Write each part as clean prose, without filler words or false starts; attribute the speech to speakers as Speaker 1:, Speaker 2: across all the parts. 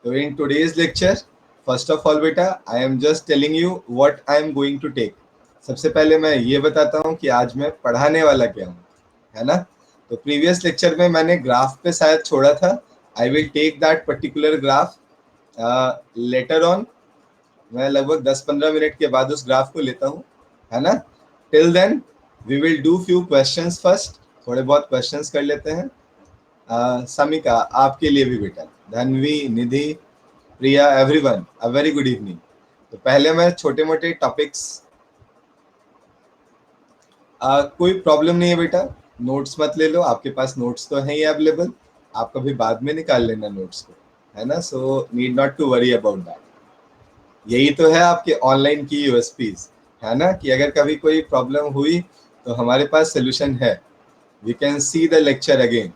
Speaker 1: So in today's lecture, first of all बेटा, I am just telling you what I am going to take. सबसे पहले मैं ये बताता हूँ कि आज मैं पढ़ाने वाला क्या हूँ, है ना? तो प्रीवियस लेक्चर में मैंने ग्राफ पे शायद छोड़ा था. I will take that particular graph later on. मैं लगभग 10-15 मिनट के बाद उस ग्राफ को लेता हूँ, है ना? Till then we will do few questions first. थोड़े बहुत क्वेश्चंस कर लेते हैं. समिका, आपके लिए भी बेटा, Dhanvi, Nidhi, Priya, everyone a very good evening. तो पहले मैं छोटे मोटे टॉपिक्स, कोई प्रॉब्लम नहीं है बेटा, नोट्स मत ले लो, आपके पास नोट्स तो हैं ही अवेलेबल, आप कभी बाद में निकाल लेना नोट्स को, है ना? So need not to worry about that. यही तो है आपके ऑनलाइन की यूएसपीज, है ना, कि अगर कभी कोई प्रॉब्लम हुई तो हमारे पास सोल्यूशन है. We can see the lecture again,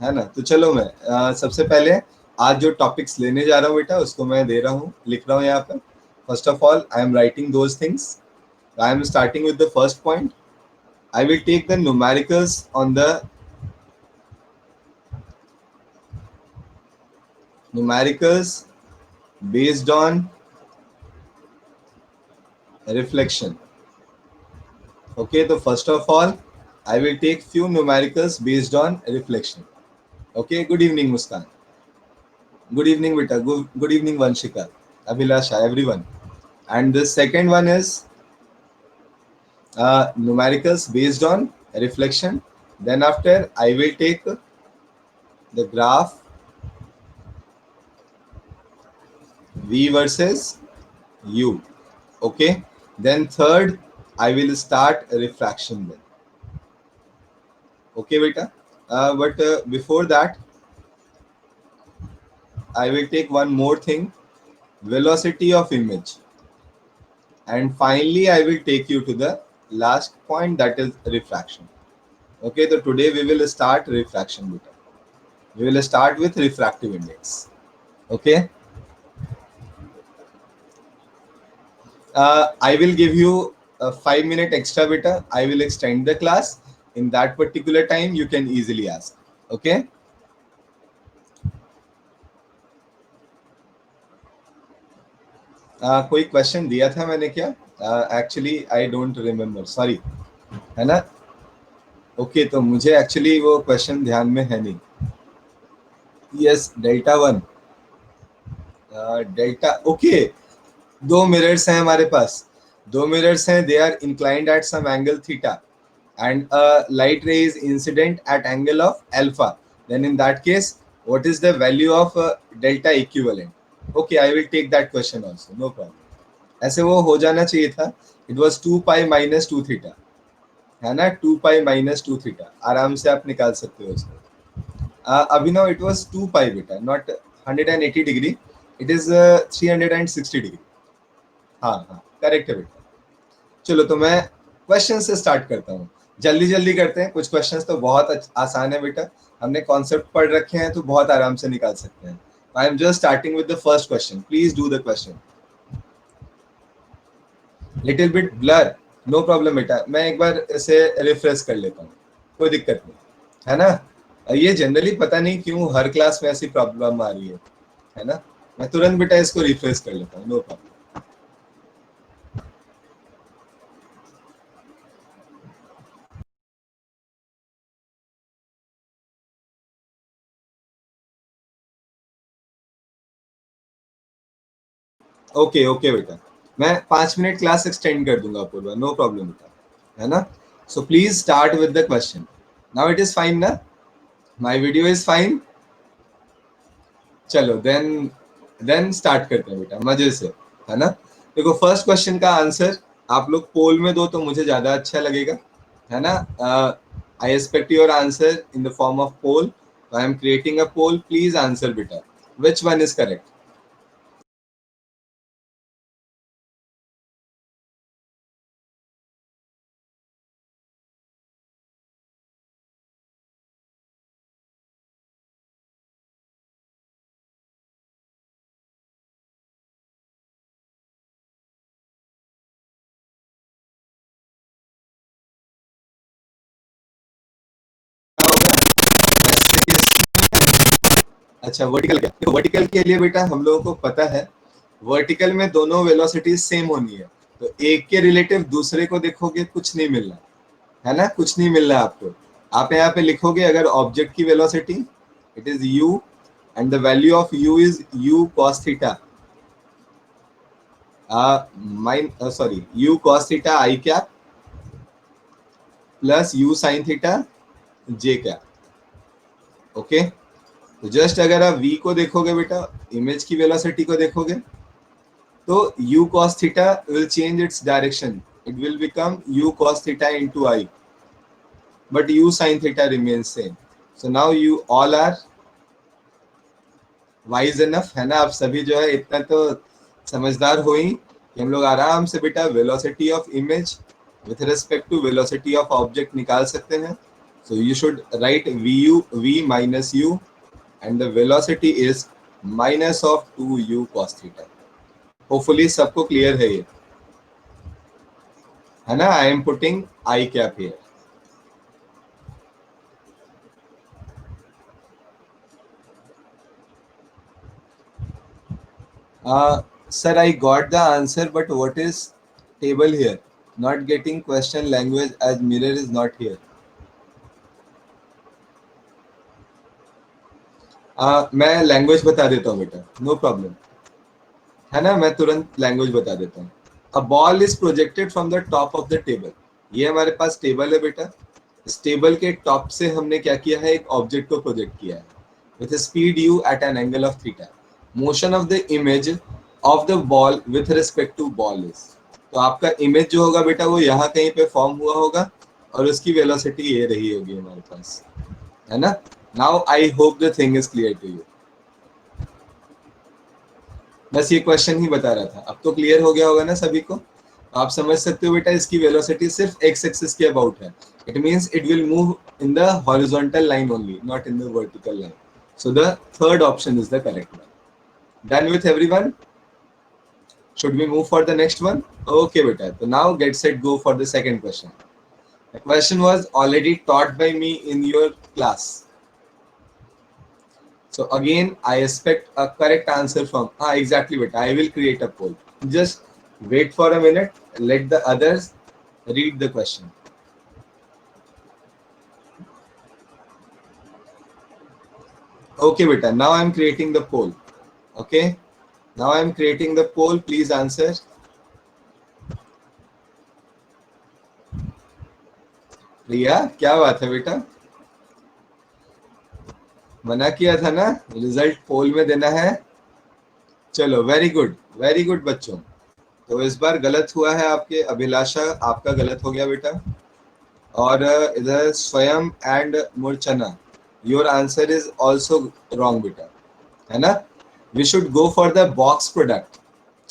Speaker 1: है ना? तो चलो मैं सबसे पहले आज जो टॉपिक्स लेने जा रहा हूँ बेटा उसको मैं दे रहा हूँ, लिख रहा हूँ यहाँ पर. First of all I am writing those things. I am starting with the first point. I will take the numericals on the numericals based on reflection. Okay, so first of all, I will take few numericals based on reflection. Okay, good evening, Muskan. Good evening, Vita. Good evening, Vanshika, Abhilasha, everyone. And the second one is numericals based on reflection. Then after, I will take the graph V versus U. Okay, then third I will start refraction then. Okay beta, but before that I will take one more thing, velocity of image, and finally I will take you to the last point, that is refraction. Okay, so today we will start refraction beta. We will start with refractive index. Okay, I will give you a 5 minute extra beta. I will extend the class. In that particular time you can easily ask. Okay, कोई question दिया था मैंने क्या? Actually I don't remember, sorry, है ना? Okay, तो मुझे actually वो क्वेश्चन ध्यान में है नहीं. Yes, delta one, delta, okay. दो मिरर्स हैं हमारे पास, दो मिरर्स हैं, they are inclined at some angle theta and a light ray is incident at angle of alpha. Then in that case, what is the value of delta equivalent? Okay, I will take that question also, no problem. ऐसे वो हो जाना चाहिए था. It was 2 pi - 2 theta, है ना? 2 पाई - 2 theta, आराम से आप निकाल सकते हो उसको. अभिनव, इट वॉज 2 पाई बेटा, not 180 degree. It is 360 degree. हाँ हाँ, करेक्ट है बेटा. चलो, तो मैं क्वेश्चन से स्टार्ट करता हूँ. जल्दी जल्दी करते हैं. कुछ क्वेश्चंस तो बहुत आसान है बेटा, हमने कॉन्सेप्ट पढ़ रखे हैं तो बहुत आराम से निकाल सकते हैं. I am just starting with the first question. Please do the question. Little bit blur, no problem बेटा, मैं एक बार इसे रिफ्रेश कर लेता हूँ, कोई दिक्कत नहीं, है ना? ये जनरली पता नहीं क्यों हर क्लास में ऐसी प्रॉब्लम आ रही है ना? मैं तुरंत बेटा इसको रिफ्रेश कर लेता हूँ, नो प्रॉब्लम. ओके ओके बेटा, मैं 5 मिनट क्लास एक्सटेंड कर दूंगा पूर्वा, नो प्रॉब्लम बेटा, है ना? So please start with the question. Now it is fine ना? My video is fine. चलो देन स्टार्ट करते हैं बेटा, मजे से, है ना? देखो, फर्स्ट क्वेश्चन का आंसर आप लोग पोल में दो तो मुझे ज्यादा अच्छा लगेगा, है ना? I expect your answer in the form of poll. I am creating a poll, please answer बेटा, विच वन इज करेक्ट. अच्छा वर्टिकल क्या, तो वर्टिकल के लिए बेटा हम लोगों को पता है वर्टिकल में दोनों वेलोसिटी सेम होनी है, तो एक के रिलेटिव दूसरे को देखोगे कुछ नहीं मिल रहा है ना, कुछ नहीं मिल रहा आपको। आप यहाँ पे लिखोगे अगर ऑब्जेक्ट की velocity it is u and the value of u is u cos theta sorry u cos theta i cap plus u sin theta j cap. Okay, तो जस्ट अगर आप v को देखोगे बेटा, इमेज की वेलोसिटी को देखोगे, तो u cos theta will change its direction. It will become u cos theta into I, but u sin theta remains same. So now you all are wise enough, है ना, आप सभी जो है इतना तो समझदार हो ही कि हम लोग आराम से बेटा velocity of image with respect to velocity of object निकाल सकते हैं। So you should write v minus u and the velocity is minus of 2u cos theta. Hopefully सबको क्लियर है ये, है ना। I am putting I cap here. Sir, I got the answer, but what is table here? Not getting question language as mirror is not here. मैं language बता देता हूँ बेटा, नो प्रॉब्लम, है ना, मैं तुरंत लैंग्वेज बता देता हूँ। A ball is projected from the top of the table. ये हमारे पास टेबल है बेटा, इस टेबल के टॉप से हमने क्या किया है, एक ऑब्जेक्ट को प्रोजेक्ट किया है with speed u at an angle of theta. Motion of the image of the ball with respect to ball is, तो आपका इमेज जो होगा बेटा वो यहाँ कहीं पे फॉर्म हुआ होगा और उसकी वेलोसिटी ये रही होगी हमारे पास, है ना। Now I hope the thing is clear to you. बस ये क्वेश्चन ही बता रहा था, अब तो क्लियर हो गया होगा ना सभी को। आप समझ सकते हो बेटा इसकी वेलोसिटी सिर्फ एक्स एक्सिस के अबाउट है, it means it will move in the horizontal line only, not in the vertical line. So the third option is the correct one. Done with everyone? Should we move for the next one? Okay beta, so now get set go for the second question. The question was already taught by me in your class, so again I expect a correct answer from exactly beta. I will create a poll, just wait for a minute, let the others read the question. Okay beta, now I am creating the poll. Okay, now I am creating the poll, please answer. प्रिया क्या बात है बेटा, मना किया था ना, result पोल में देना है। चलो वेरी गुड बच्चों। तो इस बार गलत हुआ है आपके, अभिलाषा आपका गलत हो गया बेटा, और इधर Swayam and Murchhana your answer is also wrong बेटा, है ना। We should go for the box product,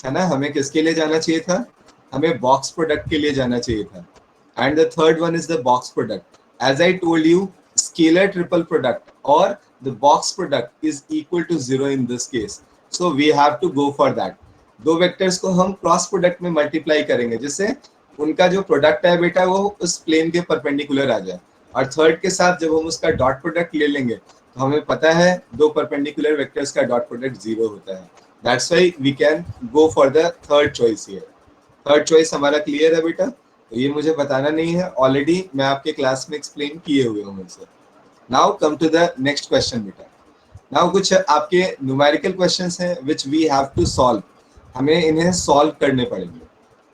Speaker 1: है ना। हमें किसके लिए जाना चाहिए था, हमें बॉक्स प्रोडक्ट के लिए जाना चाहिए था। And the third one is the box product. As I told you, scalar triple product और the box product is equal to 0 in this case, so we have to go for that. दो vectors को हम cross product में multiply करेंगे जिससे उनका जो product है बेटा वो उस प्लेन के परपेंडिकुलर आ जाए, और थर्ड के साथ जब हम उसका डॉट प्रोडक्ट ले लेंगे तो हमें पता है दो परपेंडिकुलर वेक्टर्स का डॉट प्रोडक्ट 0 होता है। That's why we can go for the third choice here. Third choice हमारा क्लियर है बेटा, तो ये मुझे बताना नहीं है, ऑलरेडी मैं आपके क्लास में एक्सप्लेन किए हुए हूँ मुझसे। Now come to the next question बेटा। नाउ कुछ आपके न्यूमेरिकल क्वेश्चंस हैं which we have to solve, हमें इन्हें सॉल्व करने पड़ेंगे।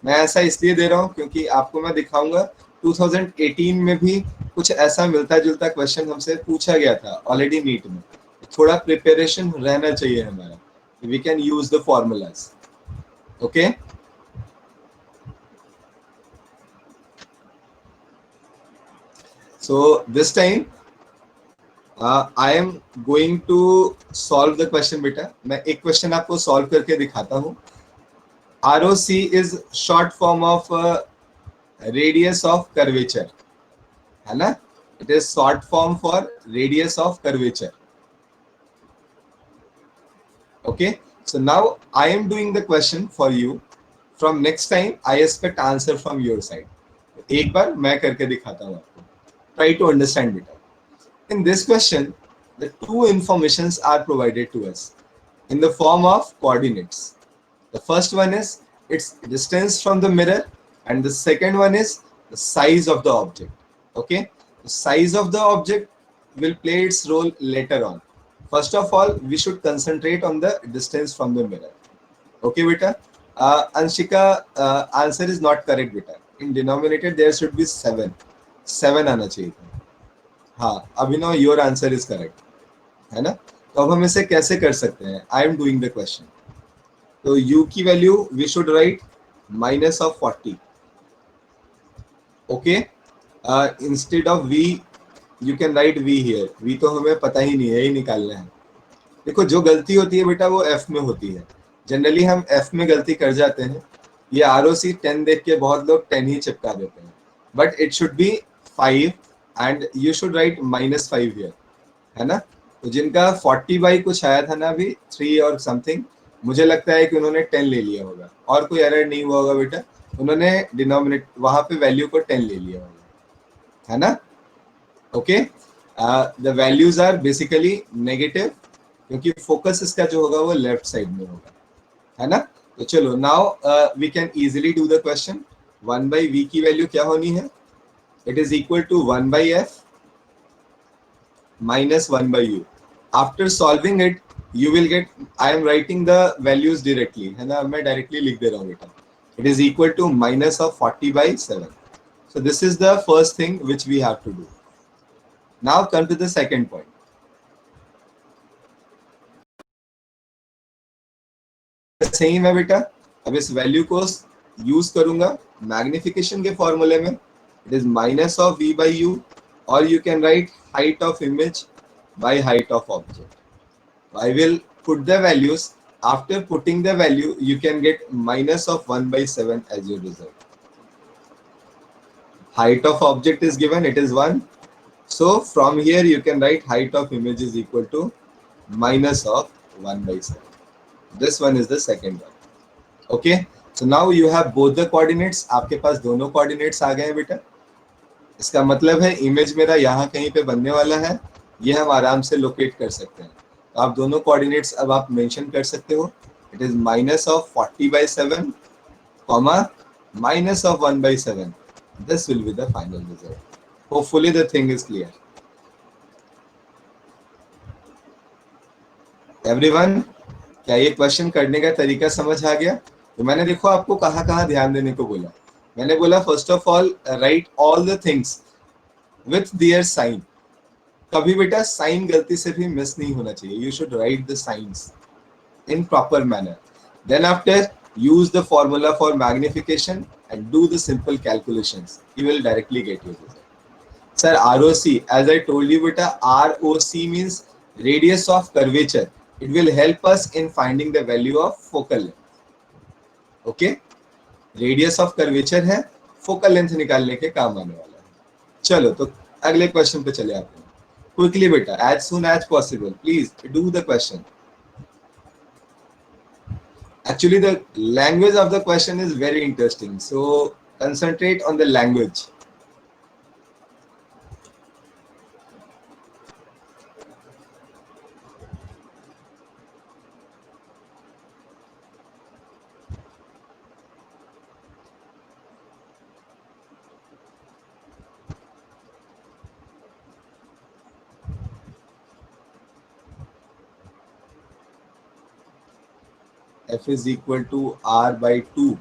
Speaker 1: मैं ऐसा इसलिए दे रहा हूँ क्योंकि आपको मैं दिखाऊंगा 2018 में भी कुछ ऐसा मिलता जुलता क्वेश्चन हमसे पूछा गया था ऑलरेडी नीट में। थोड़ा प्रिपरेशन रहना चाहिए हमारा, we can use the formulas. Okay, so this time I am going to solve the question बेटा। मैं एक क्वेश्चन आपको सॉल्व करके दिखाता हूँ। ROC is short form of radius of curvature, है ना, it is short form for radius of curvature. Okay, so now I am doing the question for you, from next time I expect answer from your side. एक बार मैं करके दिखाता हूँ आपको, try to understand बेटा। In this question the two informations are provided to us in the form of coordinates. The first one is its distance from the mirror, and the second one is the size of the object. Okay, the size of the object will play its role later on. First of all, we should concentrate on the distance from the mirror. Okay, beta. Anshika, answer is not correct, beta. In denominator, there should be 7. 7 आना चाहिए था. हाँ, अभिनव, your answer is correct, है ना. तो अब हम इसे कैसे कर सकते हैं? I am doing the question. तो u की value we should write -40. Okay, instead of v you can write v here. v तो हमें पता ही नहीं है, यही निकालना है. देखो, जो गलती होती है बेटा वो f में होती है. जनरली हम f में गलती कर जाते हैं. ये ROC 10 देख के बहुत लोग 10 ही चिपका देते हैं, but it should be 5 and you should write -5 here, है ना. तो जिनका 40 बाई कुछ आया था ना अभी 3 और समथिंग, मुझे लगता है कि उन्होंने 10 ले लिया होगा, और कोई एरर नहीं हुआ होगा बेटा. उन्होंने डिनोमिनेट वहां पे वैल्यू को 10 ले लिया होगा, है ना. Okay, the values are basically negative, क्योंकि फोकस इसका जो होगा वो लेफ्ट साइड में होगा, है ना. तो चलो, now we can easily do the question. 1/v की वैल्यू क्या होनी है? It is equal to 1/f minus 1/u. After solving it, you will get, I am writing the values directly, है ना. मैं directly लिख दे रहा हूँ बेटा. It is equal to minus of 40/7. So this is the first thing which we have to do. Now come to the second point. Same है बेटा. अब इस वैल्यू को यूज करूंगा मैग्निफिकेशन के फॉर्मूले में. It is minus of v by u, or you can write height of image by height of object. I will put the values. After putting the value, you can get minus of 1/7 as your result. Height of object is given, it is 1. So from here you can write height of image is equal to minus of 1/7. This one is the second one. Okay, so now you have both the coordinates. आपके पास दोनों coordinates आ गए हैं बेटा. इसका मतलब है image मेरा यहाँ कहीं पे बनने वाला है, ये हम आराम से लोकेट कर सकते हैं. तो आप दोनों कोऑर्डिनेट्स अब आप मेंशन कर सकते हो. It is minus of 40/7 comma minus of 1/7. This will be the final result. Hopefully the thing is clear. Everyone, क्या ये क्वेश्चन करने का तरीका समझ आ गया? तो मैंने देखो आपको कहाँ कहाँ ध्यान देने को बोला. मैंने बोला first of all write all the things with their sign. कभी बेटा साइन गलती से भी मिस नहीं होना चाहिए. You should write the science in proper manner. Then after, use the formula for magnification and do the simple calculations. You will directly get your result. Sir, ROC, as I told you beta, ROC means radius of curvature. It will help us in finding the value of focal length. Okay, radius of curvature है, focal length निकालने के काम आने वाला है. चलो, तो अगले क्वेश्चन पे चले आते हैं. Quickly beta, as soon as possible, please do the question. Actually, the language of the question is very interesting, so concentrate on the language. F is equal to R/2.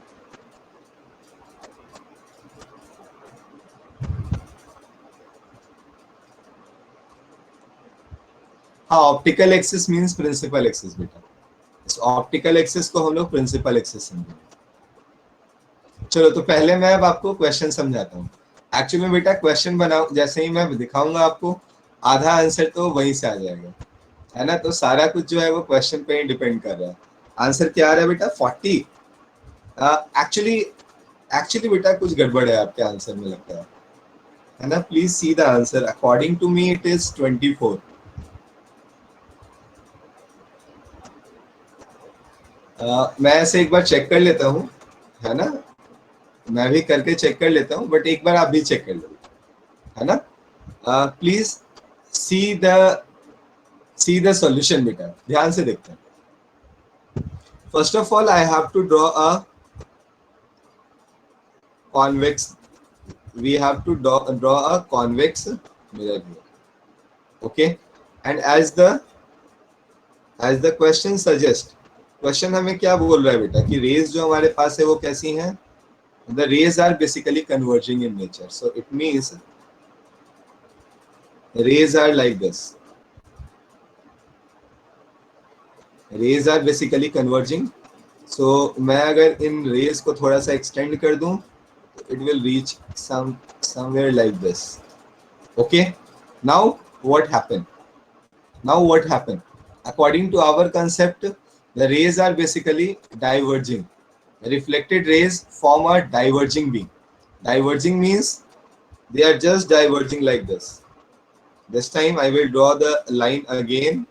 Speaker 1: हाँ, optical axis means principal axis बेटा. इस optical axis को हम लोग principal axis समझेंगे. चलो, तो पहले मैं अब आपको क्वेश्चन समझाता हूँ. एक्चुअली में बेटा क्वेश्चन बनाओ, जैसे ही मैं दिखाऊंगा आपको आधा आंसर तो वहीं से आ जाएगा, है ना. तो सारा कुछ जो है वो क्वेश्चन पे ही डिपेंड कर रहा है. आंसर क्या आ रहा है बेटा? 40. एक्चुअली बेटा कुछ गड़बड़ है आपके आंसर में लगता है ना. Please see the answer. According to me it is 24. मैं ऐसे एक बार चेक कर लेता हूँ, है ना. मैं भी करके चेक कर लेता हूँ, बट एक बार आप भी चेक कर लो, है ना. Please see the see the solution बेटा, ध्यान से देखते हैं। First of all I have to draw a convex, we have to draw a convex mirror here, okay, and as the question suggest, question हमें क्या बोल रहा है बेटा कि रेज जो हमारे पास है वो कैसी हैं, the rays are basically converging in nature, so it means rays are like this, rays are basically converging, so मैं अगर इन रेज को थोड़ा सा एक्सटेंड कर दूं, it will reach somewhere like this, okay. Now what happened, according to our concept, the rays are basically diverging. The reflected rays form a diverging beam. Diverging means they are just diverging like this. This time I will draw the line again.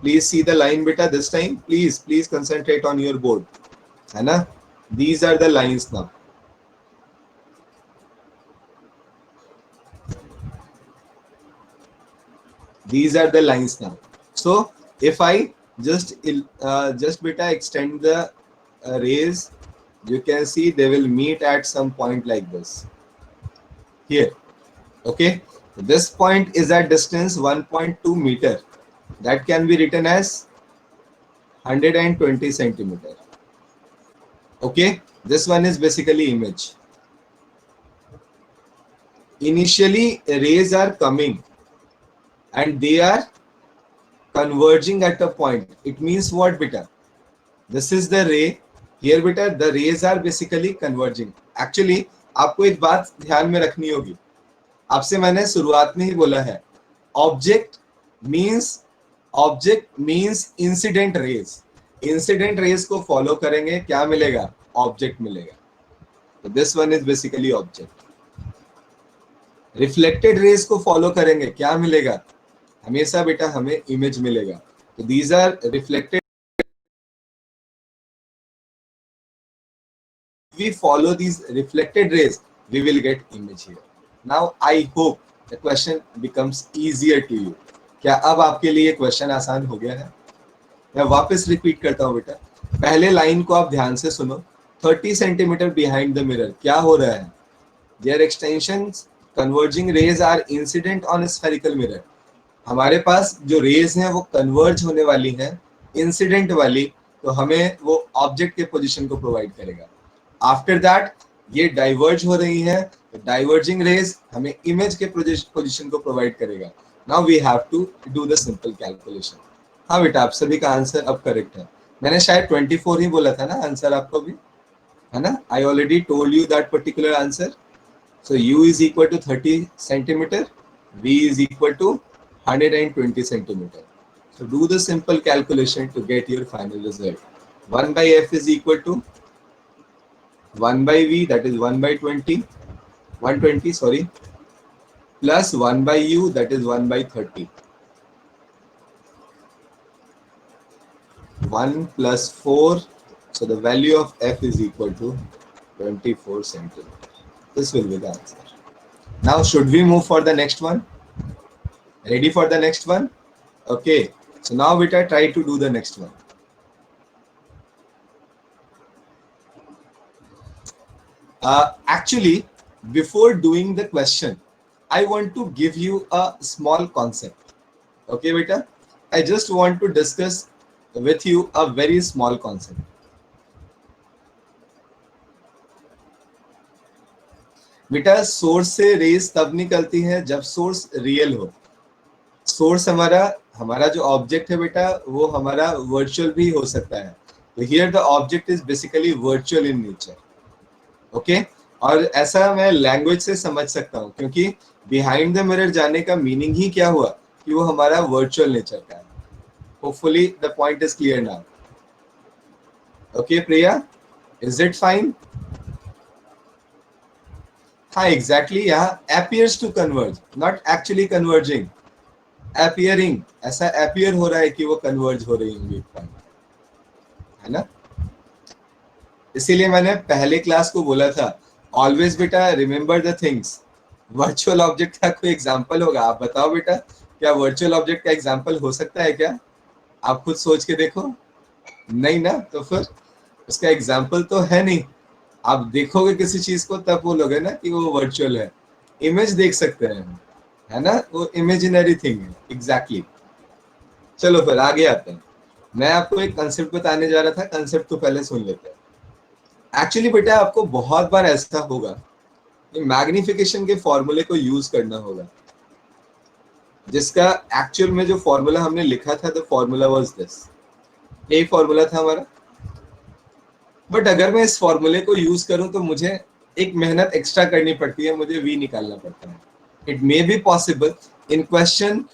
Speaker 1: Please see the line beta this time. Please concentrate on your board. है ना? These are the lines now. These are the lines now. So if I just beta extend the rays, you can see they will meet at some point like this here, okay. This point is at distance 1.2 meter, that can be written as 120 centimeter, okay. This one is basically image. Initially rays are coming and they are converging at a point. It means what beta, this is the ray here beta, the rays are basically converging. Actually आपको एक बात ध्यान में रखनी होगी, आपसे मैंने शुरुआत में ही बोला है, object means incident rays, incident rays को फॉलो करेंगे क्या मिलेगा, ऑब्जेक्ट मिलेगा, तो this one is basically object. Reflected rays को फॉलो करेंगे क्या मिलेगा, हमेशा बेटा हमें इमेज मिलेगा, तो these are reflected, we follow these reflected rays we will get image here. Now I hope the question becomes easier to you. क्या अब आपके लिए क्वेश्चन आसान हो गया है? मैं वापस रिपीट करता हूं बेटा, पहले लाइन को आप ध्यान से सुनो। 30 सेंटीमीटर बिहाइंड द मिरर क्या हो रहा है, their extensions converging rays are incident on spherical mirror, हमारे पास जो रेज हैं वो कन्वर्ज होने वाली हैं इंसिडेंट वाली, तो हमें वो ऑब्जेक्ट के पोजीशन को प्रोवाइड करेगा। आफ्टर दैट ये डाइवर्ज हो रही है, डाइवर्जिंग रेज हमें इमेज के पोजीशन को प्रोवाइड करेगा। Now we have to do the simple calculation. हाँ बेटा, आप सभी का आंसर अब करेक्ट है, मैंने शायद 24 ही बोला था ना आंसर आपको भी, है ना? I already told you that particular answer. So u is equal to 30 centimetre, v is equal to 120 centimeter. So do the simple calculation to get your final result. 1 by f is equal to 1 by v, that is 1 by 120 sorry, plus 1 by u, that is 1 by 30. 1 plus 4, so the value of f is equal to 24 centimeter. This will be the answer. Now should we move for the next one? Ready for the next one? Okay, so now we try to do the next one. Actually, before doing the question, I want to give you a small concept. Okay, beta? I just want to discuss with you a very small concept. बेटा, source से raise तब निकलती है जब source real हो। Source हमारा जो object है बेटा, वो हमारा वर्चुअल भी हो सकता है, तो here the object is basically virtual in nature, okay. और ऐसा मैं लैंग्वेज से समझ सकता हूँ, क्योंकि बिहाइंड द मिरर जाने का मीनिंग ही क्या हुआ कि वो हमारा वर्चुअल नेचर का है। Hopefully the point is clear now. Okay Priya, is it fine? हाँ एग्जैक्टली, यहाँ appears to converge, not actually converging, appearing, ऐसा appear हो रहा है कि वो converge हो रही होंगी, है ना? इसीलिए मैंने पहले क्लास को बोला था, ऑलवेज बेटा remember the things. Virtual object का कोई एग्जांपल होगा, आप बताओ बेटा क्या वर्चुअल ऑब्जेक्ट का एग्जाम्पल हो सकता है क्या? आप खुद सोच के देखो, नहीं ना, तो फिर उसका एग्जाम्पल तो है नहीं। आप देखोगे किसी चीज को तब बोलोगे ना कि वो वर्चुअल है। इमेज देख सकते हैं, है ना, वो इमेजिनरी थिंग है, एग्जैक्टली। चलो फिर आगे आते हैं। मैं आपको एक कंसेप्ट बताने जा रहा था, कंसेप्ट तो पहले सुन लेते हैं। एक्चुअली बेटा आपको बहुत बार ऐसा होगा कि मैग्निफिकेशन के फॉर्मूले को यूज करना होगा, जिसका एक्चुअल में जो फॉर्मूला हमने लिखा था, द फॉर्मूला वाज दिस, यही फॉर्मूला था हमारा। बट अगर मैं इस फॉर्मूले को यूज करूं तो मुझे एक मेहनत एक्स्ट्रा करनी पड़ती है, मुझे वी निकालना पड़ता है। It may be possible in question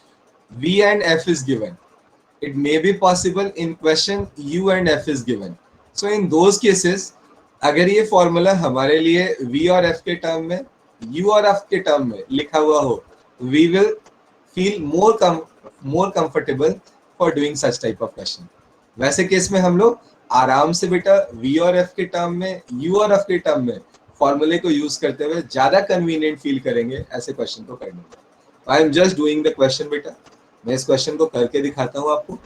Speaker 1: v and f is given. It may be possible in question u and f is given. So in those cases, अगर ये फॉर्मूला हमारे लिए v और f के टर्म में, u और f के term में लिखा हुआ हो, we will feel more comfortable for doing such type of question. वैसे केस में हम लोग आराम से बेटा v और f के टर्म में, u और f के टर्म में फॉर्मूले को यूज करते हुए ज्यादा कन्वीनियंट फील करेंगे ऐसे क्वेश्चन को करने में। आई am just doing the question बेटा, मैं इस क्वेश्चन को करके दिखाता हूँ आपको।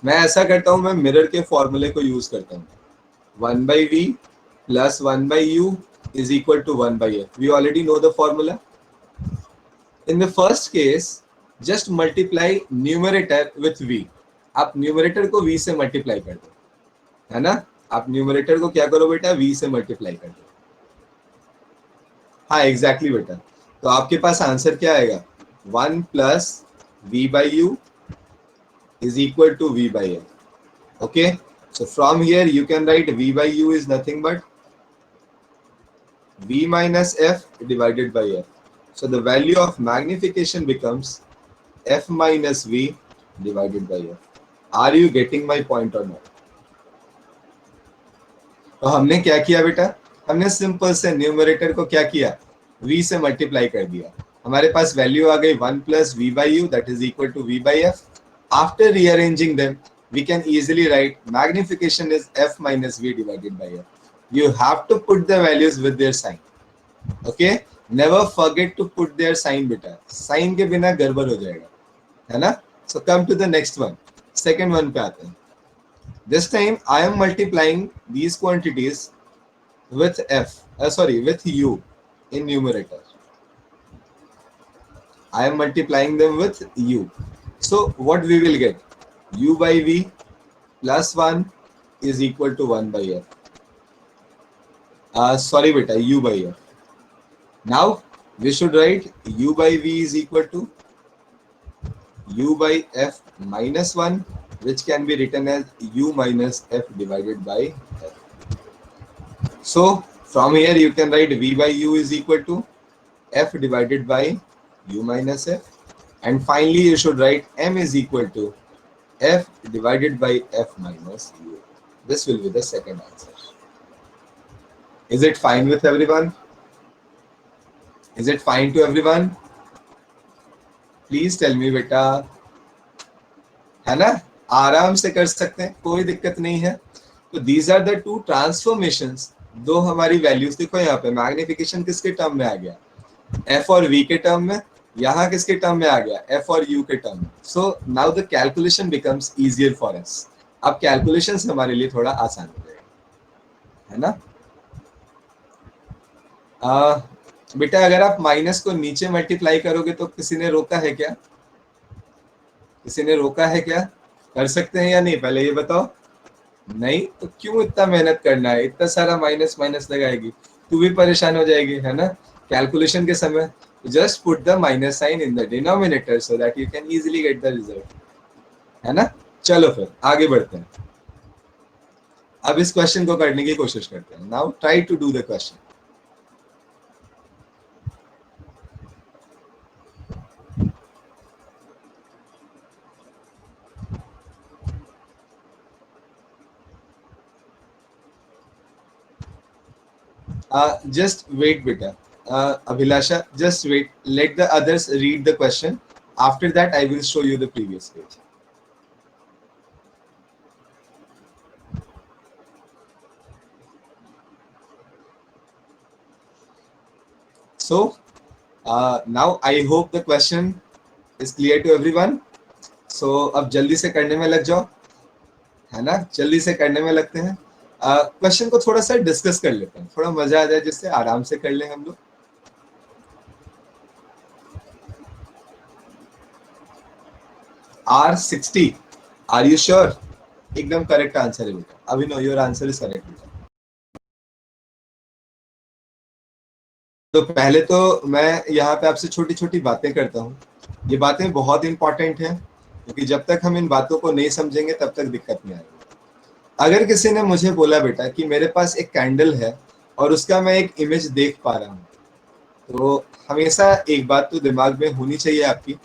Speaker 1: मैं ऐसा करता हूँ, मैं मिरर के फॉर्मूले को यूज करता हूँ। 1/v plus 1/u is equal to 1/f. We already know the formula. In the first case, just multiply numerator with v. आप न्यूमरेटर को v से मल्टीप्लाई कर दो, है ना। आप न्यूमरेटर को क्या करो बेटा, v से मल्टीप्लाई कर दो। हाँ एग्जैक्टली बेटा, तो आपके पास आंसर क्या आएगा, 1 plus v by u is equal to v by f. Okay, so from here you can write v by u is nothing but v minus f divided by f. So the value of magnification becomes f minus v divided by f. Are you getting my point or not? तो हमने क्या किया बेटा, हमने simple से numerator को क्या किया, v से मल्टीप्लाई कर दिया। हमारे पास वैल्यू आ गई 1 plus v by u that is equal to v by f. After rearranging them, we can easily write magnification is f minus v divided by f. You have to put the values with their sign. Okay, never forget to put their sign बेटा, sign के बिना गड़बड़ हो जाएगा, है ना। So come to the next one, second one पे आते हैं। This time I am multiplying these quantities with with u in numerator. I am multiplying them with u. So what we will get, u by v plus 1 is equal to 1 by f. Sorry beta, u by f. Now we should write u by v is equal to u by f minus 1, which can be written as u minus f divided by f. So from here you can write v by u is equal to f divided by u minus f, and finally you should write m is equal to f divided by f minus u. This will be the second answer. Is it fine with everyone? Is it fine to everyone? Please tell me बेटा, है ना, आराम से कर सकते हैं, कोई दिक्कत नहीं है। तो these are the two transformations, दो हमारी वैल्यूज देखो यहाँ पे, मैग्निफिकेशन किसके टर्म में आ गया, f और v के टर्म में, यहाँ किसके टर्म में आ गया, f और u के टर्म में। So now the calculation becomes easier for us. अब कैलकुलेशन हमारे लिए थोड़ा आसान हो जाएगा, है ना। बेटा अगर आप माइनस को नीचे मल्टीप्लाई करोगे तो किसी ने रोका है क्या, किसी ने रोका है क्या, कर सकते हैं या नहीं, पहले ये बताओ। नहीं तो क्यों इतना मेहनत करना है, इतना सारा माइनस माइनस लगाएगी, तू भी परेशान हो जाएगी, है ना। कैलकुलेशन के समय just put the minus sign in the denominator so that you can easily get the result, है ना। चलो फिर आगे बढ़ते हैं, अब इस क्वेश्चन को करने की कोशिश करते हैं। Now try to do the question. Just wait beta, Abhilasha, just wait, let the others read the question. After that I will show you the previous page. So now I hope the question is clear to everyone? So अब जल्दी से करने में लग जाओ, है ना, जल्दी से करने में लगते हैं। क्वेश्चन को थोड़ा सा डिस्कस कर लेते हैं, थोड़ा मजा आ जाए, जिससे आराम से कर लें हम लोग। R60, are you sure? एकदम करेक्ट आंसर है बेटा, Abhinav your answer is correct बेटा। तो पहले तो मैं यहाँ पे आपसे छोटी छोटी बातें करता हूँ। ये बातें बहुत इंपॉर्टेंट हैं, क्योंकि जब तक हम इन बातों को नहीं समझेंगे तब तक दिक्कत नहीं आएगी। अगर किसी ने मुझे बोला बेटा कि मेरे पास एक कैंडल है और उसका मैं एक इमेज देख पा रहा हूँ, तो हमेशा एक बात तो दिमाग में होनी चाहिए आपकी,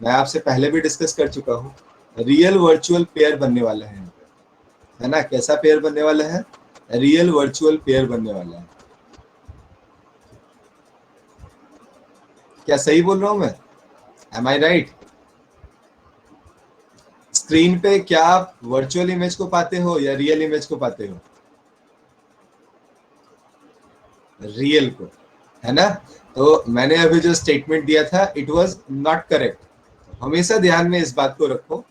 Speaker 1: मैं आपसे पहले भी डिस्कस कर चुका हूँ, रियल वर्चुअल पेयर बनने वाला है ना? कैसा पेयर बनने वाला है? रियल वर्चुअल पेयर बनने वाला है। क्या सही बोल रहा हूं मैं? एम आई राइट? स्क्रीन पे क्या आप वर्चुअल इमेज को पाते हो या रियल इमेज को पाते हो? रियल को, है ना? तो मैंने अभी जो स्टेटमेंट दिया था इट वाज नॉट करेक्ट। हमेशा ध्यान में इस बात को रखो,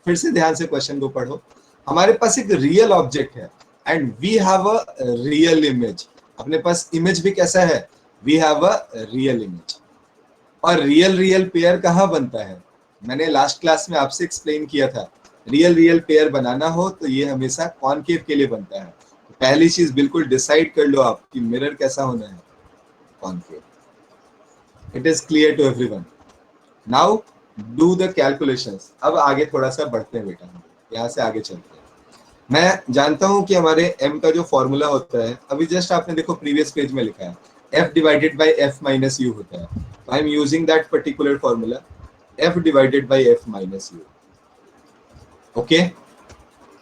Speaker 1: फिर से ध्यान से क्वेश्चन को पढ़ो। हमारे पास एक रियल ऑब्जेक्ट है and we have a real image. अपने पास इमेज भी कैसा है? We have a real image. और रियल रियल पेयर कहाँ बनता है? मैंने लास्ट क्लास में आपसे एक्सप्लेन किया था, रियल रियल पेयर बनाना हो तो ये हमेशा कॉनकेव के लिए बनता है। तो पहली चीज बिल्कुल डिसाइड कर लो आप कि मिरर कैसा होना है, concave. It is clear to everyone? Now do the calculations. अब आगे थोड़ा सा बढ़ते हैं बेटा, यहाँ से आगे चलते हैं। मैं जानता हूं कि हमारे m का जो फॉर्मूला होता है, अभी जस्ट आपने देखो प्रीवियस पेज में लिखा है f divided by f minus you होता है। I am using that particular formula, f divided by f minus you. Okay,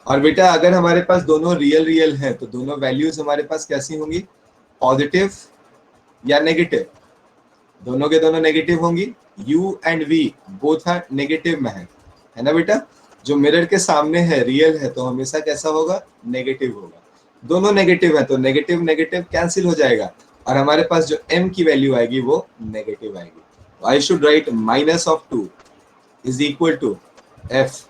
Speaker 1: और बेटा अगर हमारे पास दोनों रियल रियल हैं तो दोनों वैल्यूज हमारे पास कैसी होंगी? पॉजिटिव या नेगेटिव? दोनों के दोनों नेगेटिव होंगी। u and v both are negative में है ना बेटा? जो मिरर के सामने है रियल है तो हमेशा कैसा होगा? नेगेटिव होगा। दोनों नेगेटिव है तो नेगेटिव नेगेटिव कैंसिल हो जाएगा और हमारे पास जो m की वैल्यू आएगी वो नेगेटिव आएगी। I should write minus of 2 is equal to f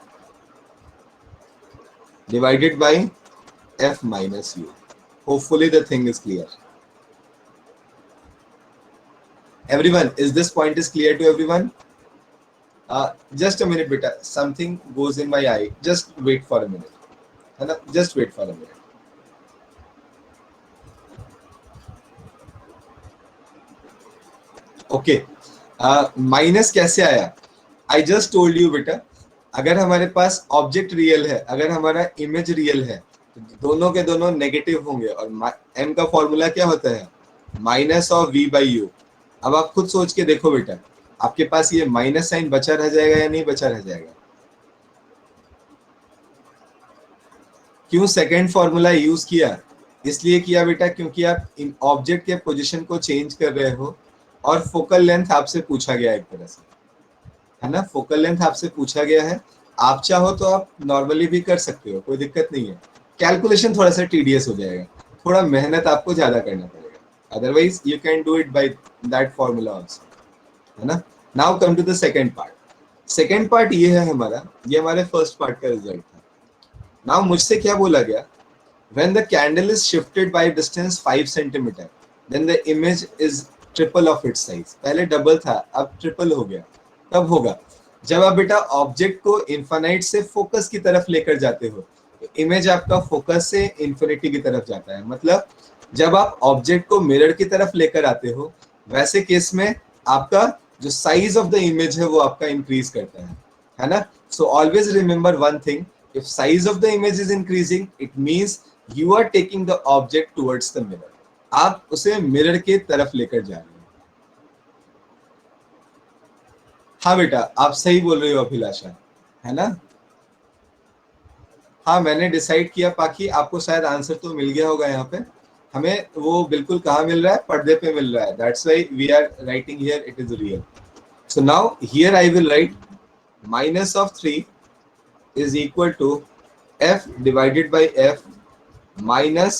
Speaker 1: divided by f minus u. Hopefully the thing is clear. Everyone, is this point is clear to everyone? Just a minute beta, something goes in my eye, just wait for a minute, just wait for a minute. Okay, minus कैसे आया? I just told you बेटा, अगर हमारे पास object real है, अगर हमारा image real है, तो दोनों के दोनों नेगेटिव होंगे और m का फॉर्मूला क्या होता है? Minus of v by you. अब आप खुद सोच के देखो बेटा, आपके पास ये माइनस साइन बचा रह जाएगा या नहीं बचा रह जाएगा? क्यों सेकेंड फॉर्मूला यूज किया? इसलिए किया बेटा क्योंकि आप इन ऑब्जेक्ट के पोजीशन को चेंज कर रहे हो और फोकल लेंथ आपसे पूछा गया एक तरह से, है ना? फोकल लेंथ आपसे पूछा गया है। आप चाहो तो आप नॉर्मली भी कर सकते हो, कोई दिक्कत नहीं है। कैलकुलेशन थोड़ा सा टीडियस हो जाएगा, थोड़ा मेहनत आपको ज्यादा करना पड़ेगा, otherwise you can do it by that formula also, है ना? Now come to the second part. Second part ये है हमारा, ये हमारे फर्स्ट पार्ट का रिजल्ट था। नाउ मुझसे क्या बोला गया? When the candle is shifted by distance 5 centimeter, then the image is triple of its size. पहले डबल था, अब ट्रिपल हो गया। कब होगा? जब आप बेटा ऑब्जेक्ट को इन्फिनाइट से फोकस की तरफ लेकर जाते हो, तो इमेज आपका फोकस से इन्फिनिटी की तरफ जाता है। मतलब जब आप ऑब्जेक्ट को मिरर की तरफ लेकर आते हो, वैसे केस में आपका जो साइज ऑफ द इमेज है वो आपका इंक्रीज करता है ना? So always remember one thing, if size of the image is increasing, it means you are taking the object towards the mirror. आप उसे मिरर के तरफ लेकर जा रहे हो। हाँ बेटा, आप सही बोल रहे हो अभिलाषा, है ना? हाँ, मैंने डिसाइड किया पाकि आपको शायद आंसर तो मिल गया होगा। यहाँ पे हमें वो बिल्कुल कहाँ मिल रहा है? पर्दे पे मिल रहा है। That's why we are writing here it is real. So now here I will write minus of 3 is equal to f divided by f minus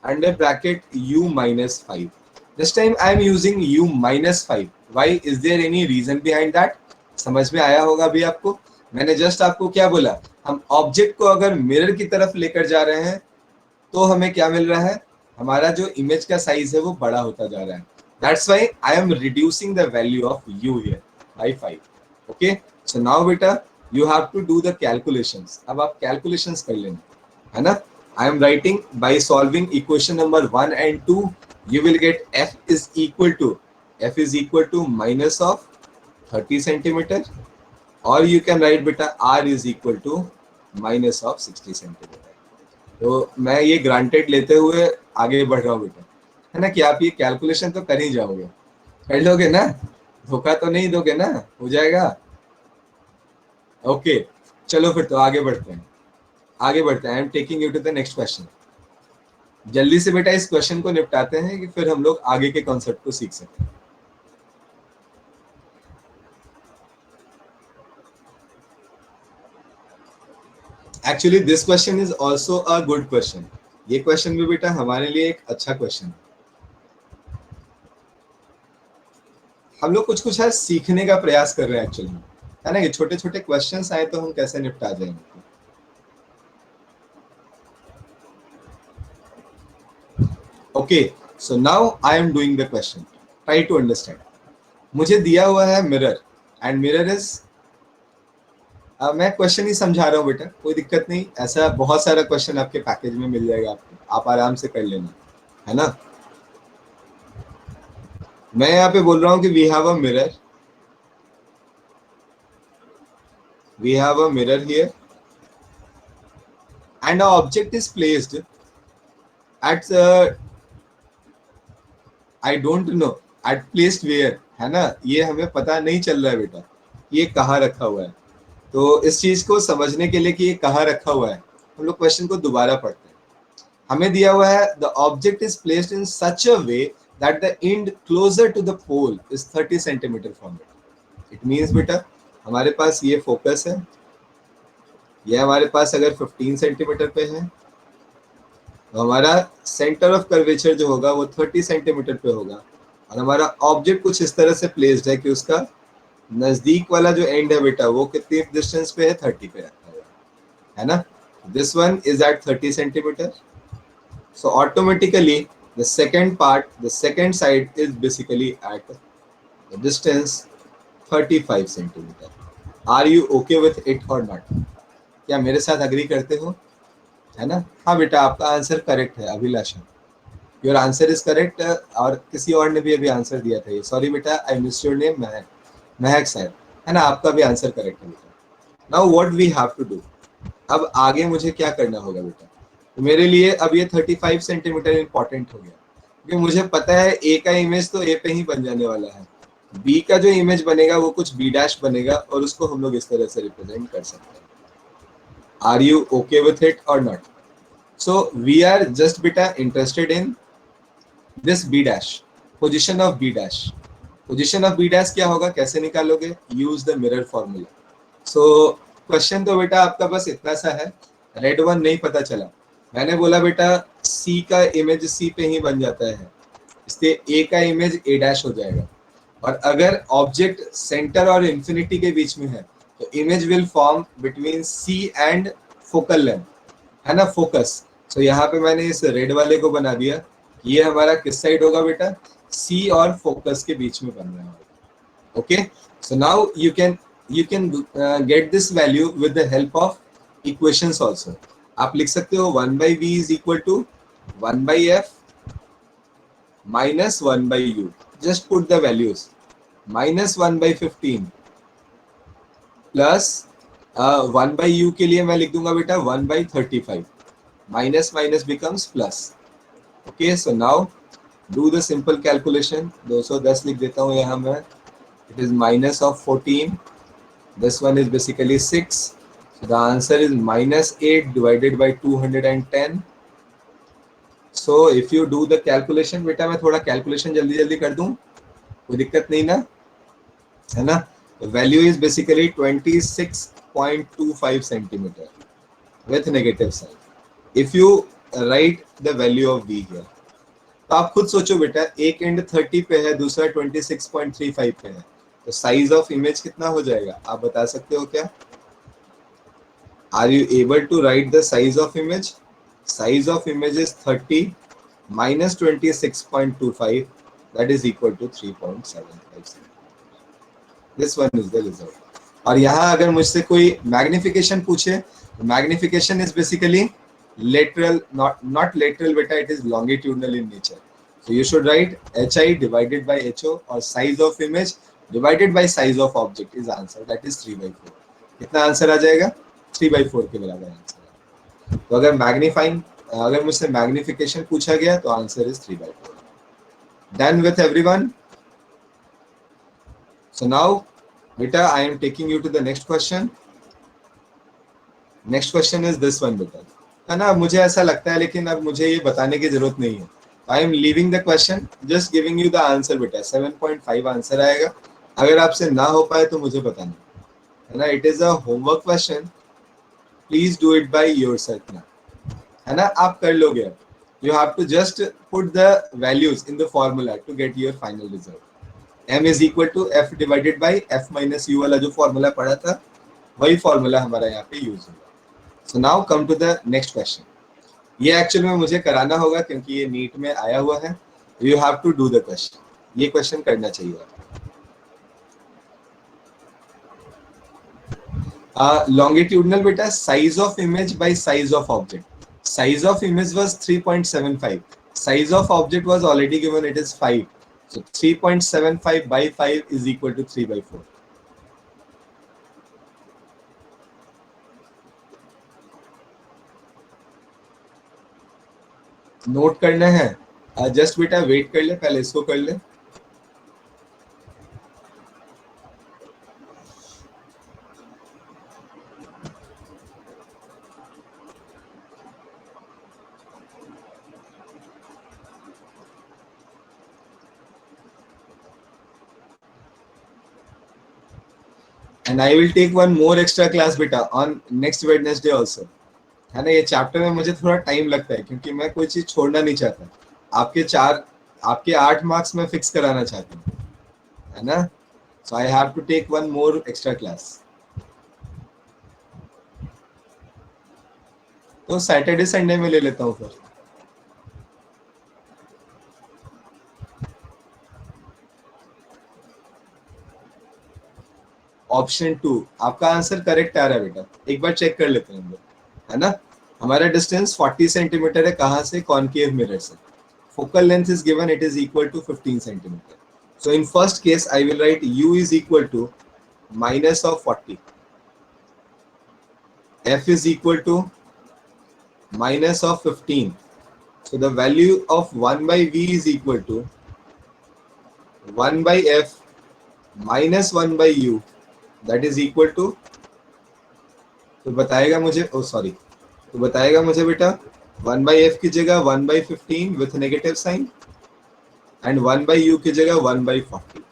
Speaker 1: under bracket u minus 5. This time I am using u minus 5. Why? Is there any reason behind that? समझ में आया होगा अभी आपको? मैंने just आपको क्या बोला, हम ऑब्जेक्ट को अगर मिरर की तरफ लेकर जा रहे हैं तो हमें क्या मिल रहा है, हमारा जो इमेज का साइज है वो बड़ा होता जा रहा है. That's why I am reducing the value of u here by 5. Okay, so now बेटा you have to do the calculations. अब आप कैलकुलेशंस कर लेना, है ना. I am writing by solving equation number 1 and 2 you will get f is equal to minus of 30 centimeter, or you can write beta r is equal to minus of 60 centimeter. तो मैं ये granted लेते हुए आगे बढ़ रहा हूँ बेटा, है ना, कि आप ये कैलकुलेशन तो कर ही जाओगे, कर लोगे ना, धोखा तो नहीं दोगे ना, हो जाएगा. ओके, चलो फिर तो आगे बढ़ते हैं, आगे बढ़ते हैं. I am taking you to the next question. जल्दी से बेटा इस क्वेश्चन को निपटाते हैं कि फिर हम लोग आगे के कॉन्सेप्ट को सीख सकें. Actually this question is also a good question. ये क्वेश्चन भी बेटा हमारे लिए एक अच्छा क्वेश्चन है. हम लोग कुछ कुछ है सीखने का प्रयास कर रहे हैं एक्चुअली, है ना, कि छोटे छोटे क्वेश्चंस आए तो हम कैसे निपटा जाएंगे. Okay, so now I am doing the question, try to understand. मुझे दिया हुआ है मिरर एंड मिरर इज, मैं क्वेश्चन ही समझा रहा हूँ बेटा, कोई दिक्कत नहीं. ऐसा बहुत सारा क्वेश्चन आपके पैकेज में मिल जाएगा आपको, आप आराम से कर लेना, है ना. मैं यहाँ पे बोल रहा हूँ कि we have a mirror here and a object is placed at, I don't know at placed where, है ना. ये हमें पता नहीं चल रहा है बेटा ये कहाँ रखा हुआ है. तो इस चीज को समझने के लिए कि ये कहाँ रखा हुआ है, हम लोग क्वेश्चन को दोबारा पढ़ते हैं. हमें दिया हुआ है the object is placed in such a way that the end closer to the pole is 30 centimetre from it. It means बेटा हमारे पास ये फोकस है, ये हमारे पास अगर 15 सेंटीमीटर पे है तो हमारा सेंटर ऑफ कर्वेचर जो होगा वो 30 सेंटीमीटर पे होगा, और हमारा ऑब्जेक्ट कुछ इस तरह से प्लेस्ड है कि उसका नजदीक वाला जो एंड है बेटा वो कितनी डिस्टेंस पे है, 30 पे रखा हुआ है ना. This one is at 30 centimetre. So automatically the second part, the second side is basically at the distance 35 centimeter. Are you okay with it or not? क्या मेरे साथ अग्री करते हो, है ना. हाँ बेटा आपका आंसर करेक्ट है अभिलाषा, योर आंसर इज करेक्ट. और किसी और ने भी अभी आंसर दिया था ये, सॉरी बेटा आई मिस योर नेम, महक, महक साहब, है ना, आपका भी आंसर करेक्ट है बेटा. Now what we have to do, अब आगे मुझे क्या करना होगा बेटा. तो मेरे लिए अब ये 35 सेंटीमीटर इंपॉर्टेंट हो गया, क्योंकि मुझे पता है ए का इमेज तो ए पे ही बन जाने वाला है, बी का जो इमेज बनेगा वो कुछ बी डैश बनेगा, और उसको हम लोग इस तरह से रिप्रेजेंट कर सकते हैं. Are you okay with it और not? So we are just बेटा interested in this B dash, position of B dash. Position of B dash क्या होगा, कैसे निकालोगे, use the mirror formula. So question तो बेटा आपका बस इतना सा है, रेड वन नहीं पता चला. मैंने बोला बेटा सी का इमेज सी पे ही बन जाता है, इसलिए ए का इमेज ए डैश हो जाएगा. और अगर ऑब्जेक्ट सेंटर और इंफिनिटी के बीच में है तो image will form between C and focal length, है ना, फोकस. सो यहाँ पे मैंने इस रेड वाले को बना दिया, ये हमारा किस साइड होगा बेटा, सी और फोकस के बीच में बन रहा है. Okay, so now you can get this value with the help of equations also. आप लिख सकते हो 1 by v is equal to 1 by f minus 1 by u. Just put the values. Minus 1 by 15 plus 1 by u के लिए मैं लिख दूंगा बेटा 1 by 35. Minus minus becomes plus. Okay, so now do the simple calculation. 210 लिख देता हूँ यहाँ मैं. It is minus of 14. This one is basically 6. So the answer is minus 8 divided by 210. So if you do the calculation, बेटा मैं थोड़ा calculation जल्दी जल्दी कर दूं, कोई दिक्कत नहीं ना, है ना. The value is basically 26.25 centimeter with negative sign. If you write the value of v here, तो आप खुद सोचो बेटा, एक एंड 30 पे है, दूसरा 26.35 पे है, तो साइज ऑफ इमेज कितना हो जाएगा, आप बता सकते हो क्या? Are you able to write the size of image? Size of image is 30 minus 26.25, that is equal to 3.75. This one is the result. और यहाँ अगर मुझसे कोई मैग्निफिकेशन पूछे, magnification is basically lateral, not lateral beta, it is longitudinal in nature. So you should write HI divided by HO, or size of image divided by size of object is answer, that is 3/4. कितना answer आ जाएगा? 3/4 के बराबर answer. तो अगर magnifying, अगर मुझसे magnification पूछा गया तो answer is 3/4। Done with everyone? So now बेटा I am taking you to the next question. Next question is this one बेटा, है ना? मुझे ऐसा लगता है, लेकिन अब मुझे ये बताने की जरूरत नहीं है। I am leaving the question, just giving you the answer बेटा। 7.5 आंसर आएगा। अगर आपसे ना हो पाए तो मुझे बताना, है ना? It is a homework question, please do it by yourself ना, है ना? आप कर लोगे। You have to just put the values in the formula to get your final result. m is equal to f divided by f minus u वाला जो formula पढ़ा था, वही फॉर्मूला हमारा यहाँ पे यूज होगा। So now come to the next question. ये एक्चुअल में मुझे कराना होगा क्योंकि ये नीट में आया हुआ है। You have to do the question, ये क्वेश्चन करना चाहिए। लॉन्गिट्यूडनल बेटा, size of image by size of object. Size of image was 3.75. Size of object was already given, it is 5. So 3.75 by 5 is equal to 3/4. Note करना है, just बेटा wait कर ले, पहले इसको कर ले। And I will take one more extra class बेटा on next Wednesday also, है ना? ये चैप्टर में मुझे थोड़ा टाइम लगता है क्योंकि मैं कोई चीज छोड़ना नहीं चाहता। आपके 8 मार्क्स में फिक्स कराना चाहता हूँ, है ना? So I have to take one more extra class. तो सैटरडे संडे में ले लेता हूँ फिर। ऑप्शन 2 आपका आंसर करेक्ट आ रहा है बेटा, एक बार चेक कर लेते हैं हम लोग, है ना? हमारा डिस्टेंस 40 सेंटीमीटर है, कहाँ से? कॉनकेव मिरर से। Focal length is given, it is equal to 15 centimetre. So in first case I will write u is equal to minus of 40, f is equal to minus of 15. So the value of 1 by v is equal to 1 by f minus 1 by u, that is equal to, तो बताएगा मुझे, तो बताएगा मुझे बेटा 1 by f की जगह 1 by 15 with negative sign and 1 by u की जगह 1 by 40.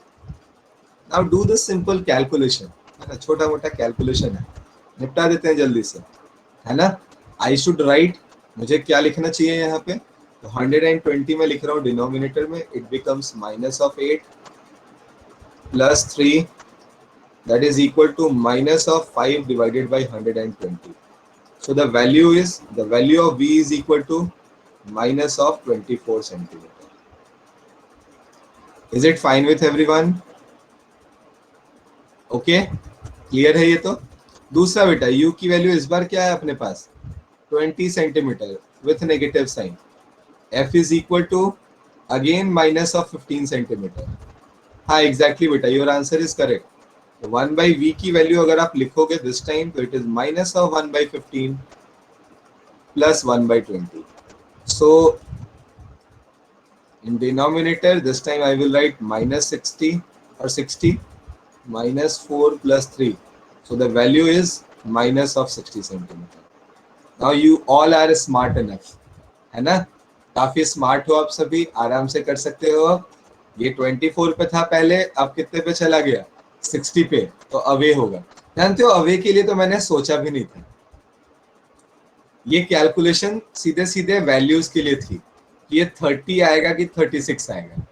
Speaker 1: Now do the simple calculation, है ना? छोटा मोटा कैलकुलेशन है, निपटा देते हैं जल्दी से, है ना? I should write, मुझे क्या लिखना चाहिए यहाँ पे? तो 120 में लिख रहा हूँ डिनोमिनेटर में, it becomes minus of 8 plus 3, that is equal to minus of 5 divided by 120. So the value of v is equal to minus of 24 centimeter. Is it fine with everyone? Okay, clear है ये तो? दूसरा बेटा u की value इस बार क्या है अपने पास? 20 centimetre with negative sign. f is equal to again minus of 15 centimetre. हाँ एग्जैक्टली बेटा, your answer is correct. 1 by v की वैल्यू अगर आप लिखोगे दिस टाइम, तो it is minus of 1 by 15 plus 1 by 20. So in denominator this time I will write minus 60 or 60 minus 4 plus 3. So the value is minus of 60 centimeter. Now you all are smart enough, है ना? काफी smart हो आप सभी, आराम से कर सकते हो। ये 24 पे था पहले, अब कितने पे चला गया? 60 पे, तो अवे होगा। जानते हो अवे के लिए तो मैंने सोचा भी नहीं था, ये कैलकुलेशन सीधे सीधे वैल्यूज के लिए थी, ये 30 आएगा कि 36 आएगा।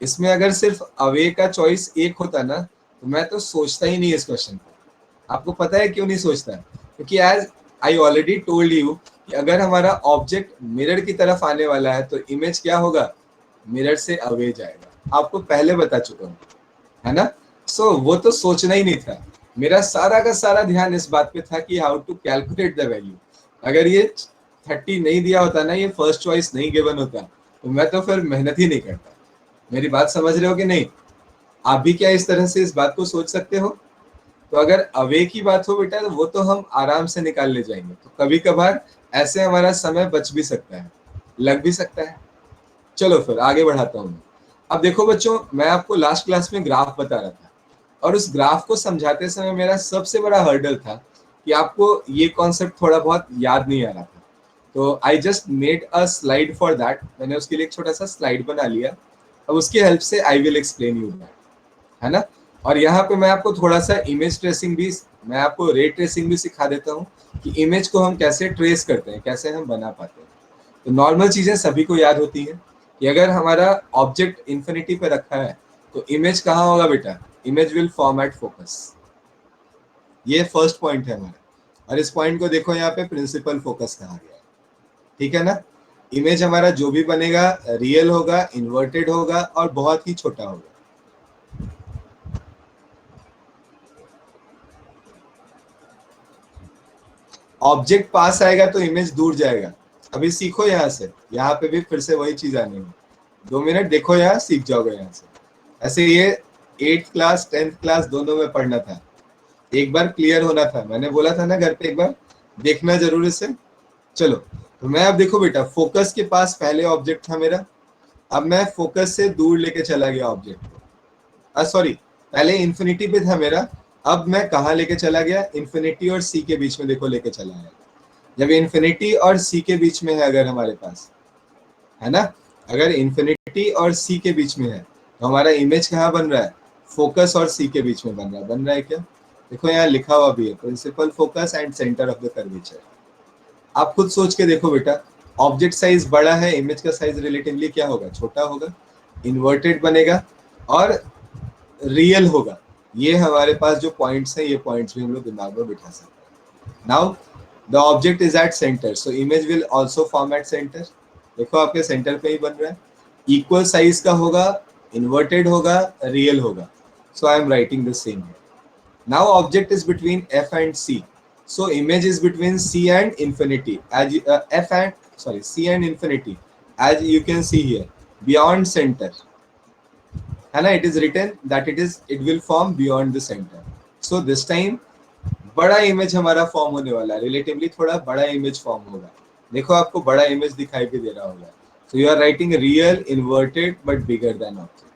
Speaker 1: इसमें अगर सिर्फ अवे का चॉइस एक होता ना, तो मैं तो सोचता ही नहीं इस क्वेश्चन को। आपको पता है क्यों नहीं सोचता? क्योंकि as I already told you कि अगर हमारा ऑब्जेक्ट मिरर की तरफ आने वाला है तो इमेज क्या होगा? मिरर से अवे जाएगा। आपको पहले बता चुका हूँ, है ना? सो वो तो सोचना ही नहीं था। मेरा सारा का सारा ध्यान इस बात पे था कि how to calculate the value. अगर ये 30 नहीं दिया होता ना, ये फर्स्ट चॉइस नहीं गिवन होता, तो मैं तो फिर मेहनत ही नहीं करता। मेरी बात समझ रहे हो कि नहीं? आप भी क्या इस तरह से इस बात को सोच सकते हो? तो अगर अवे की बात हो बेटा, तो वो तो हम आराम से निकाल ले जाएंगे। तो कभी कभार ऐसे हमारा समय बच भी सकता है, लग भी सकता है। चलो फिर आगे बढ़ाता हूँ। अब देखो बच्चों, मैं आपको लास्ट क्लास में ग्राफ बता रहा था, और उस ग्राफ को समझाते समय मेरा सबसे बड़ा हर्डल था कि आपको ये कॉन्सेप्ट थोड़ा बहुत याद नहीं आ रहा था। तो I just made a slide for that. मैंने उसके लिए एक छोटा सा स्लाइड बना लिया। अब उसकी हेल्प से I will explain you that, है ना? और यहाँ पे मैं आपको थोड़ा सा इमेज ट्रेसिंग भी, मैं आपको रे ट्रेसिंग भी सिखा देता हूँ कि इमेज को हम कैसे ट्रेस करते हैं, कैसे हम बना पाते हैं। तो नॉर्मल चीजें सभी को याद होती है कि अगर हमारा ऑब्जेक्ट इन्फिनिटी पे रखा है तो इमेज कहाँ होगा बेटा? Image will form at focus. ये फर्स्ट पॉइंट है हमारा। और इस पॉइंट को देखो, यहाँ पे प्रिंसिपल फोकस कहा गया है, ठीक है ना? इमेज हमारा जो भी बनेगा रियल होगा, इन्वर्टेड होगा और बहुत ही छोटा होगा। ऑब्जेक्ट पास आएगा तो इमेज दूर जाएगा। अभी सीखो यहाँ से, यहाँ पे भी फिर से वही चीज आनी है। 2 मिनट देखो, यहाँ सीख जाओगे यहाँ से। ऐसे ये 8th क्लास 10th क्लास दोनों में पढ़ना था, एक बार क्लियर होना था। मैंने बोला था ना घर पे एक बार देखना जरूर इसे। चलो, तो मैं अब देखो बेटा, फोकस के पास पहले ऑब्जेक्ट था मेरा। अब मैं फोकस से दूर लेके चला गया ऑब्जेक्ट को। सॉरी, पहले इन्फिनिटी पे था मेरा, अब मैं कहाँ लेके चला गया? इन्फिनिटी और सी के बीच में देखो लेके चला गया। जब इन्फिनिटी और सी के बीच में है अगर हमारे पास, है ना, अगर इन्फिनिटी और सी के बीच में है तो हमारा इमेज कहाँ बन रहा है? फोकस और सी के बीच में बन रहा है क्या? देखो यहाँ लिखा हुआ भी है, principal focus and centre of the curvature. आप खुद सोच के देखो बेटा, ऑब्जेक्ट साइज बड़ा है, इमेज का साइज रिलेटिवली क्या होगा? छोटा होगा, इन्वर्टेड बनेगा और रियल होगा। ये हमारे पास जो पॉइंट्स हैं, ये पॉइंट्स भी हम लोग दिमाग में बिठा सकते हैं। Now the object is at centre, so image will also form at centre. देखो आपके सेंटर पे ही बन रहा है, इक्वल साइज का होगा, इन्वर्टेड होगा, रियल होगा। So I am writing the same here. Now object is between F and C. So image is between C and infinity. As F and sorry C and infinity. As you can see here, beyond center. है ना? It is written that it will form beyond the center. So this time बड़ा image हमारा form होने वाला है, relatively थोड़ा बड़ा image form होगा। देखो आपको बड़ा इमेज दिखाई भी दे रहा होगा। So you are writing real inverted but bigger than object.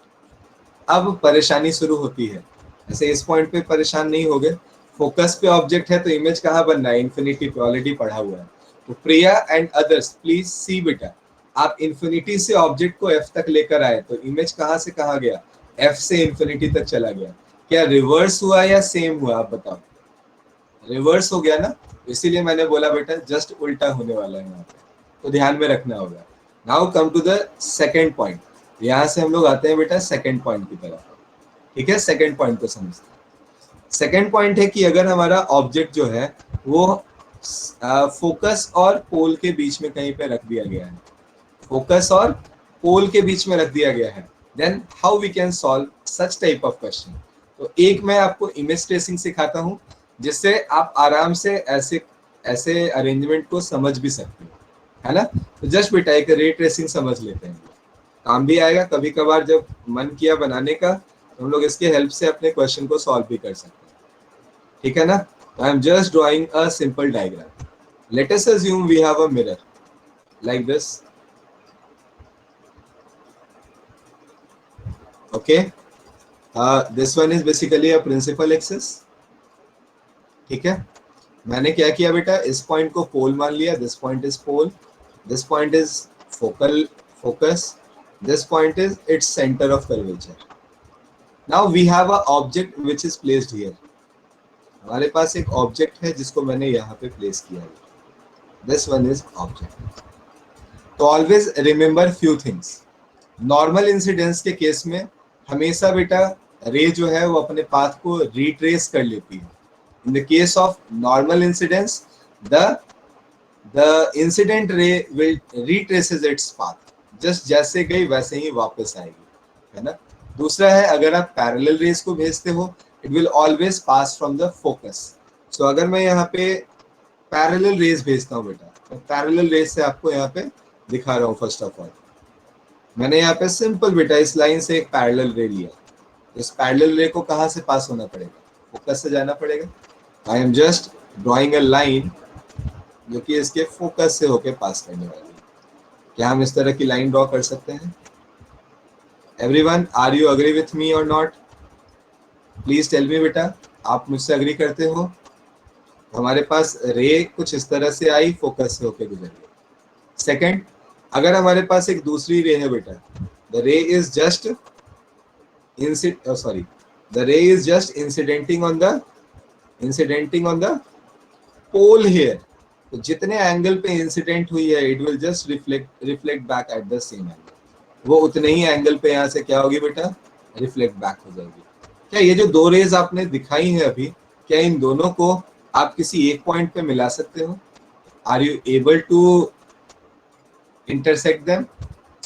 Speaker 1: अब परेशानी शुरू होती है। ऐसे इस पॉइंट पे परेशान नहीं हो गए। फोकस पे ऑब्जेक्ट है तो इमेज कहाँ बन रहा है? इन्फिनिटी पे, ऑलरेडी पढ़ा हुआ है। तो प्रिया एंड अदर्स प्लीज सी बेटा, आप इन्फिनिटी से ऑब्जेक्ट को एफ तक लेकर आए तो इमेज कहाँ से कहाँ गया? एफ से इन्फिनिटी तक चला गया। क्या रिवर्स हुआ या सेम हुआ? आप बताओ। रिवर्स हो गया ना, इसीलिए मैंने बोला बेटा जस्ट उल्टा होने वाला है यहाँ पे, तो ध्यान में रखना होगा। Now come to the second point. यहाँ से हम लोग आते हैं बेटा सेकेंड पॉइंट की तरफ। ठीक है, सेकेंड पॉइंट को समझते हैं। सेकेंड पॉइंट है कि अगर हमारा ऑब्जेक्ट जो है वो फोकस और पोल के बीच में कहीं पे रख दिया गया है, फोकस और पोल के बीच में रख दिया गया है, then how we can solve such type of question. तो एक मैं आपको इमेज ट्रेसिंग सिखाता हूँ जिससे आप आराम से ऐसे ऐसे अरेंजमेंट को समझ भी सकते हो, है ना? तो जस्ट बेटा एक रे ट्रेसिंग समझ लेते हैं, काम भी आएगा कभी कभार जब मन किया बनाने का, तो हम लोग इसके हेल्प से अपने क्वेश्चन को सॉल्व भी कर सकते हैं। ठीक है ना? I am just drawing a simple diagram. Let us assume we have a mirror like this. Okay, this one is basically a principal axis. ठीक है, मैंने क्या किया बेटा, इस पॉइंट को पोल मान लिया, this point is pole, this point is focal focus, this point is its center of curvature. Now we have a object which is placed here. हमारे पास एक ऑब्जेक्ट है जिसको मैंने यहाँ पे प्लेस किया है। This one is object. तो always remember few things. Normal incidence के केस में हमेशा बेटा रे जो है वो अपने पाथ को रिट्रेस कर लेती है. In the case of normal incidence, the incident ray will retraces its path. Just जैसे गई वैसे ही वापस आएगी, है ना. दूसरा है, अगर आप पैरेलल रेस को भेजते हो, it will always pass from the focus. So अगर मैं यहाँ पे पैरेलल रेस भेजता हूँ बेटा, तो पैरेलल रेस से आपको यहाँ पे दिखा रहा हूँ. फर्स्ट ऑफ ऑल मैंने यहाँ पे सिंपल बेटा इस लाइन से एक पैरेलल रे लिया. इस पैरेलल रे को कहाँ से पास होना पड़ेगा? फोकस से जाना पड़ेगा. आई am just drawing a line जो कि इसके फोकस से होके पास करने वाली है. क्या हम इस तरह की लाइन ड्रॉ कर सकते हैं? Everyone, are you agree with me और नॉट? प्लीज टेल मी बेटा, आप मुझसे अग्री करते हो? हमारे पास रे कुछ इस तरह से आई, फोकस से होके गुजर गई. सेकंड, अगर हमारे पास एक दूसरी रे है बेटा, द रे is just incidenting on the pole here. तो जितने एंगल पे इंसिडेंट हुई है, it will just reflect back at the same angle. वो उतने ही एंगल पे यहाँ से क्या होगी बेटा? रिफ्लेक्ट बैक हो जाएगी. क्या ये जो दो रेज आपने दिखाई है अभी, क्या इन दोनों को आप किसी एक पॉइंट पे मिला सकते हो? Are you able to intersect them?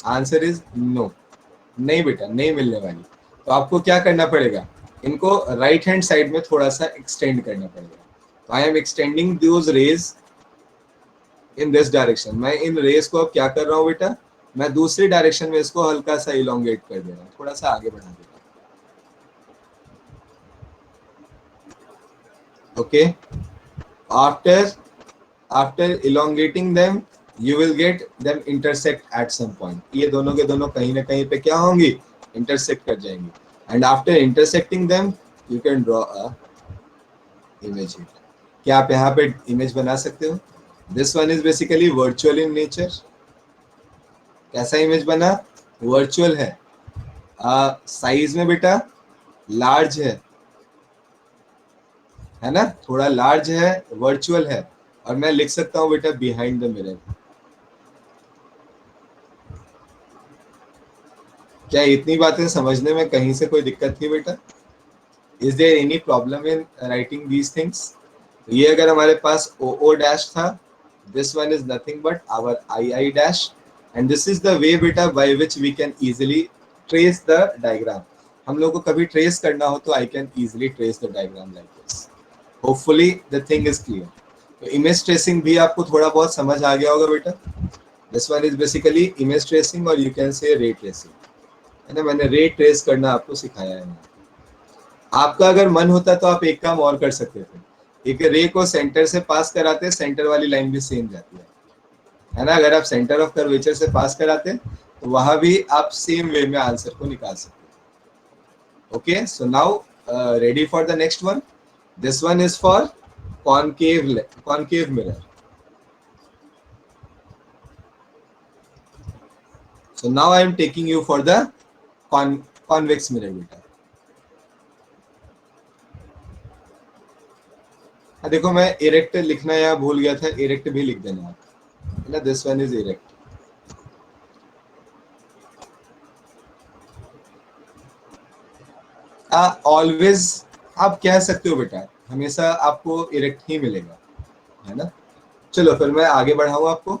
Speaker 1: Answer is no. नहीं बेटा, नहीं मिलने वाली. तो आपको क्या करना पड़ेगा? इनको राइट हैंड साइड में थोड़ा सा एक्सटेंड करना पड़ेगा. तो I am extending those rays in this direction. मैं इन रेस को अब क्या कर रहा हूँ बेटा? मैं दूसरी डायरेक्शन में इसको हल्का सा इलोंगेट कर दे रहा हूँ, थोड़ा सा आगे बढ़ा दे रहा हूँ. Okay, after elongating them, you will get them intersect at some point. ये दोनों के दोनों कहीं ना कहीं पे क्या होंगी? इंटरसेक्ट कर जाएंगी. And after intersecting them you can draw a image. क्या आप यहाँ पे इमेज बना सकते हो? This one is basically virtual in nature. कैसा इमेज बना? वर्चुअल है. साइज में बेटा लार्ज है ना, थोड़ा लार्ज है, वर्चुअल है. और मैं लिख सकता हूँ बेटा बिहाइंड द मिरर. क्या इतनी बातें समझने में कहीं से कोई दिक्कत थी बेटा? Is there any problem in writing these things? ये अगर हमारे पास ओ ओ डैश था, this one is nothing but our I I dash. And this is the way बेटा by which we can easily trace the diagram. हम लोग को कभी ट्रेस करना हो तो I can easily trace the diagram like this. Hopefully the thing is clear. तो image tracing भी आपको थोड़ा बहुत समझ आ गया होगा बेटा. This one is basically image tracing और you can say ray tracing, है ना. मैंने रे ट्रेस करना आपको सिखाया है. आपका अगर मन होता तो आप एक काम और कर सकते थे. एक रे को सेंटर से पास कराते, सेंटर वाली लाइन भी सेम जाती है ना. अगर आप सेंटर ऑफ कर्वेचर से पास कराते तो वहां भी आप सेम वे में आंसर को निकाल सकते. Okay, so now ready for the next one. This one is for concave mirror. So now I am taking you for the convex mirror beta. देखो मैं इरेक्ट लिखना यहाँ भूल गया था, इरेक्ट भी लिख देना आप, है ना. This one is erect. Always आप कह सकते हो बेटा, हमेशा आपको इरेक्ट ही मिलेगा, है ना. चलो फिर मैं आगे बढ़ाऊँ, आपको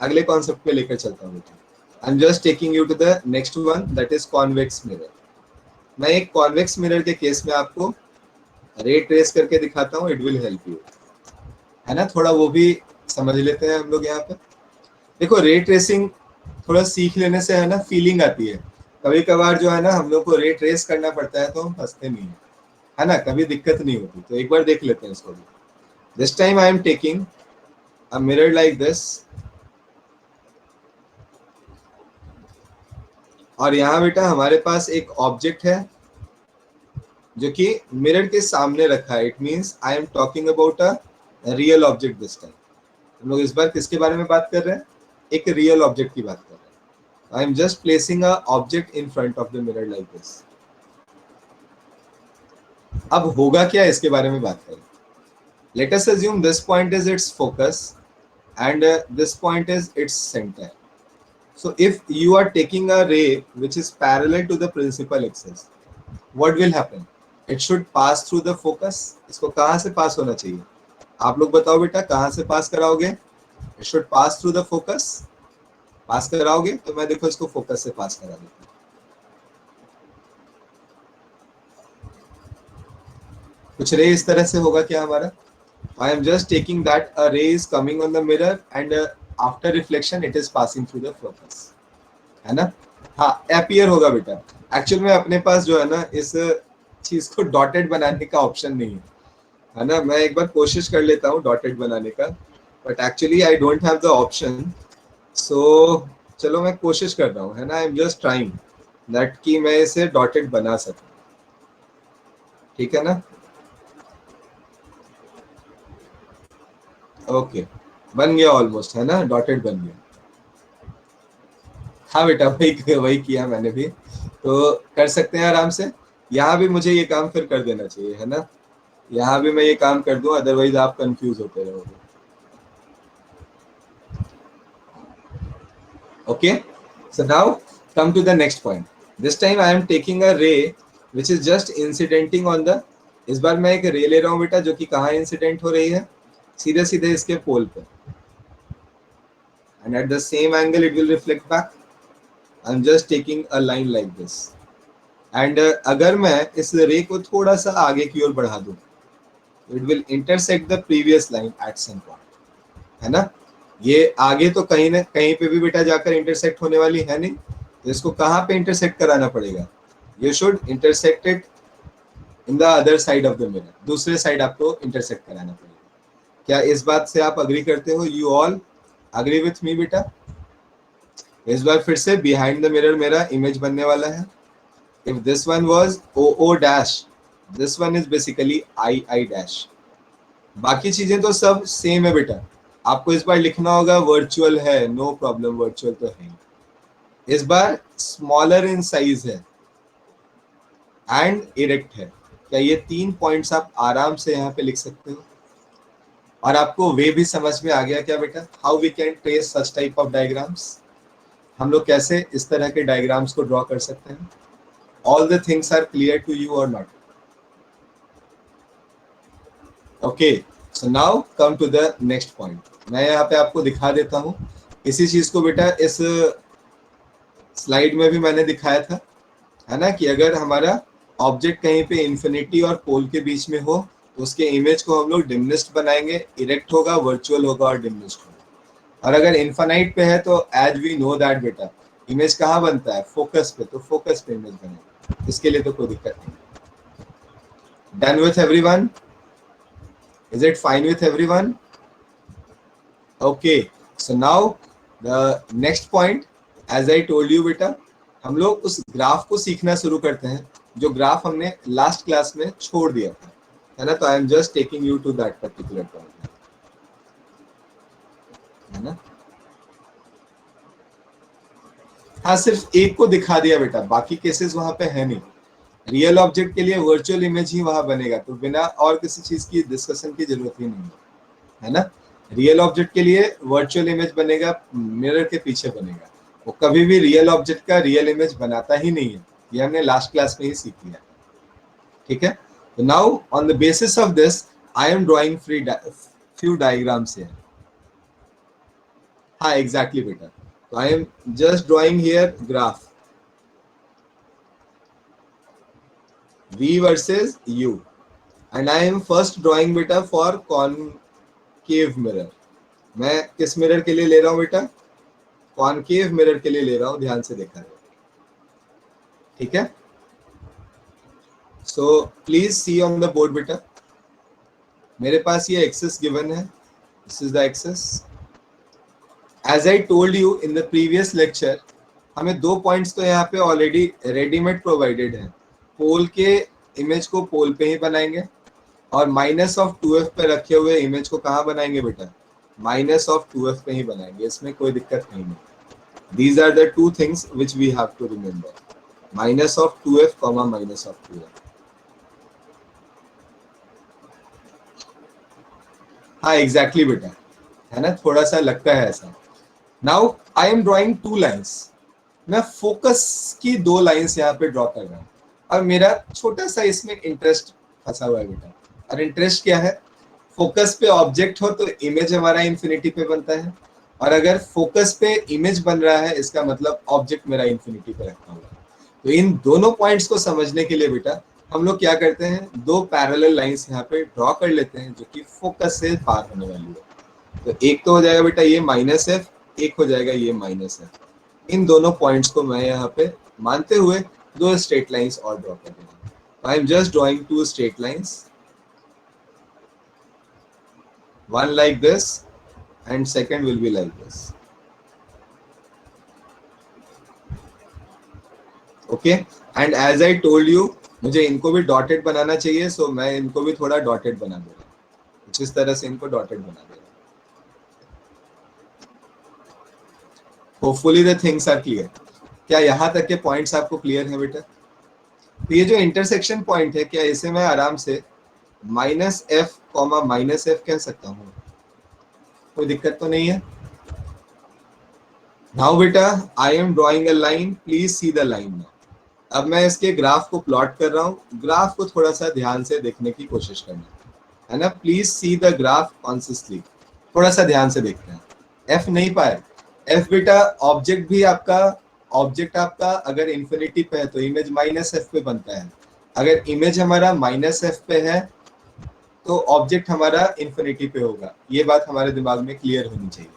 Speaker 1: अगले कॉन्सेप्ट पे लेकर चलता हूँ बेटा. I am just taking you to the next one, that is convex mirror. मैं एक कॉन्वेक्स मिरर के केस में आपको रे ट्रेस करके दिखाता हूँ. इट विल हेल्प यू, है ना. थोड़ा वो भी समझ लेते हैं हम लोग यहाँ पे. देखो रे ट्रेसिंग थोड़ा सीख लेने से है ना फीलिंग आती है. कभी कभार जो है ना हम लोग को रे ट्रेस करना पड़ता है तो हम फंसते नहीं है ना, कभी दिक्कत नहीं होती. तो एक बार देख लेते हैं इसको भी. This time I am taking a mirror like this, और यहाँ बेटा हमारे पास एक ऑब्जेक्ट है जो कि मिरर के सामने रखा है. It means I am talking about a real object this time. हम लोग इस बार किसके बारे में बात कर रहे हैं? एक रियल ऑब्जेक्ट की बात कर रहे हैं. I am just placing a object in front of the mirror like this. अब होगा क्या इसके बारे में बात करें. Late us assume this point is it's focus and this point is its center. So if you are taking a ray which is parallel to the principal axis, what will happen? It should pass through the focus. इसको कहाँ से पास होना चाहिए? आप लोग बताओ बेटा, कहाँ से पास कराओगे? It should pass through the focus. पास कराओगे तो मैं देखो इसको फोकस से पास करा देता हूँ. कुछ रे इस तरह से होगा क्या हमारा? I am just taking that a ray is coming on the mirror and after reflection it is passing through the focus. है ना? हाँ, appear होगा बेटा. एक्चुअल में अपने पास जो है ना इस चीज को डॉटेड बनाने का ऑप्शन नहीं है ना? मैं एक बार कोशिश कर लेता हूँ डॉटेड बनाने का, but actually I don't have the option. So चलो मैं कोशिश कर रहा हूँ, है ना? I am just trying that कि मैं इसे डॉटेड बना सकूं. ठीक है ना? ओके, बन गया ऑलमोस्ट, है ना? डॉटेड बन गया. हाँ बेटा, वही किया मैंने भी. तो कर सकते हैं आराम से. यहाँ भी मुझे ये काम फिर कर देना चाहिए, है ना? यहाँ भी मैं ये काम कर दूं, अदरवाइज आप कंफ्यूज होते रहोगे. Okay, so now come to the next point. This time I am taking a ray which is just incidenting on the. इस बार मैं एक रे ले रहा हूँ बेटा जो कि कहाँ इंसिडेंट हो रही है? सीधे सीधे इसके पोल पे. And at the same angle it will reflect back. I am just taking a line like this. And अगर मैं इस रे को थोड़ा सा आगे की ओर बढ़ा दूं, it will intersect the previous line at some point. है ना? ये आगे तो कहीं ना कहीं पे भी बेटा जाकर इंटरसेक्ट होने वाली है नहीं, तो इसको कहाँ पे इंटरसेक्ट कराना पड़ेगा? You should intersect it in the other side of the mirror. दूसरे साइड आपको इंटरसेक्ट कराना पड़ेगा. क्या इस बात से आप अग्री करते हो? You all agree with me बेटा? इस बार फिर से बिहाइंड द मिरर मेरा इमेज बनने वाला है. If this one was O O dash, this one is basically I I dash. बाकी चीजें तो सब सेम है बेटा. आपको इस बार लिखना होगा वर्चुअल है, नो प्रॉब्लम, वर्चुअल तो है. इस बार स्मॉलर इन साइज है एंड इरेक्ट है. क्या ये 3 पॉइंट्स आप आराम से यहाँ पे लिख सकते हो? और आपको वे भी समझ में आ गया क्या बेटा? How we can trace such type of diagrams. हम लोग कैसे इस तरह के डायग्राम्स को ड्रॉ कर सकते हैं? All the things are clear to you और not? Okay, so now come to the next point. मैं यहाँ पे आपको दिखा देता हूँ इसी चीज को बेटा. इस स्लाइड में भी मैंने दिखाया था, है ना, कि अगर हमारा ऑब्जेक्ट कहीं पे इंफिनिटी और पोल के बीच में हो तो उसके इमेज को हम लोग डिमनिस्ट बनाएंगे. इरेक्ट होगा, वर्चुअल होगा और डिमनिस्ट होगा. और अगर इन्फानाइट पे है तो एज वी नो दैट बेटा, इमेज कहाँ बनता है? फोकस पे. तो फोकस पे इमेज बनेगा. इसके लिए तो कोई दिक्कत नहीं. Done with everyone? Is it fine with everyone? Okay, so now the next point, as I told you बेटा, हम लोग उस ग्राफ को सीखना शुरू करते हैं जो ग्राफ हमने लास्ट क्लास में छोड़ दिया था, है ना? तो I am just taking you to that particular point, है ना? हाँ, सिर्फ एक को दिखा दिया बेटा, बाकी केसेस वहां पे है नहीं. रियल ऑब्जेक्ट के लिए वर्चुअल इमेज ही वहां बनेगा, तो बिना और किसी चीज की डिस्कशन की जरूरत ही नहीं है ना? रियल ऑब्जेक्ट के लिए वर्चुअल इमेज बनेगा, मिरर के पीछे बनेगा. वो कभी भी रियल ऑब्जेक्ट का रियल इमेज बनाता ही नहीं है. ये हमने लास्ट क्लास में ही सीख लिया. ठीक है? तो now on the basis of this I am drawing few diagrams here. हाँ एग्जैक्टली बेटा. तो I am just drawing here graph V versus U, and I am first drawing बेटा for concave mirror. मैं किस मिरर के लिए ले रहा हूँ बेटा? कॉनकेव मिरर के लिए ले रहा हूँ. ध्यान से देखा है, ठीक है? So please see on the board बेटा. मेरे पास ये एक्सेस गिवन है. This is the axis. As I told you in the previous lecture, हमें 2 पॉइंट्स तो यहाँ पे ऑलरेडी रेडीमेड प्रोवाइडेड है. पोल के इमेज को पोल पे ही बनाएंगे और -2f पे रखे हुए इमेज को कहाँ बनाएंगे बेटा? -2f पे ही बनाएंगे. इसमें कोई दिक्कत नहीं है. These are the two things which we have to remember. -2f, -2f. हाँ एग्जैक्टली बेटा, है ना? थोड़ा सा लगता है ऐसा. Now I am drawing 2 lines. मैं फोकस की 2 लाइन्स यहाँ पे ड्रॉ कर रहा हूँ. और मेरा छोटा सा इसमें इंटरेस्ट फंसा हुआ है बेटा। और इंटरेस्ट क्या है, फोकस पे ऑब्जेक्ट हो तो इमेज हमारा इन्फिनिटी पे बनता है, और अगर फोकस पे इमेज बन रहा है इसका मतलब ऑब्जेक्ट मेरा इन्फिनिटी पे रखा हुआ है। तो इन दोनों पॉइंट्स को समझने के लिए बेटा हम लोग क्या करते हैं, दो पैरेलल लाइंस यहाँ पे ड्रॉ कर लेते हैं जो कि फोकस से पार होने वाली है। तो एक तो हो जाएगा बेटा ये माइनस एफ, एक हो जाएगा ये माइनस एफ। इन दोनों पॉइंट्स को मैं यहाँ पे मानते हुए दो स्ट्रेट लाइंस और ड्रॉ कर दूंगा। I am just drawing two straight lines, one like this and second will be like this. Okay, and as I told you मुझे इनको भी डॉटेड बनाना चाहिए, सो मैं इनको भी थोड़ा डॉटेड बना दे रहा हूँ, कुछ इस तरह से इनको डॉटेड बना दे रहा हूँ। Hopefully the things are clear. क्या यहाँ तक के पॉइंट्स आपको क्लियर है बेटा? तो ये जो इंटरसेक्शन पॉइंट है, क्या इसे मैं आराम से minus F comma minus F कह सकता हूँ? कोई दिक्कत तो नहीं है? नाउ बेटा I am drawing a line, please see the line now. अब मैं इसके ग्राफ को प्लॉट कर रहा हूँ, ग्राफ को थोड़ा सा ध्यान से देखने की कोशिश करना है ना। Please see the graph consciously, थोड़ा सा ध्यान से देखते हैं। एफ नहीं पाए, एफ बेटा ऑब्जेक्ट भी आपका, ऑब्जेक्ट आपका अगर इन्फिनिटी पे है तो इमेज माइनस एफ पे बनता है। अगर इमेज हमारा माइनस एफ पे है तो ऑब्जेक्ट हमारा इन्फिनिटी पे होगा। ये बात हमारे दिमाग में क्लियर होनी चाहिए।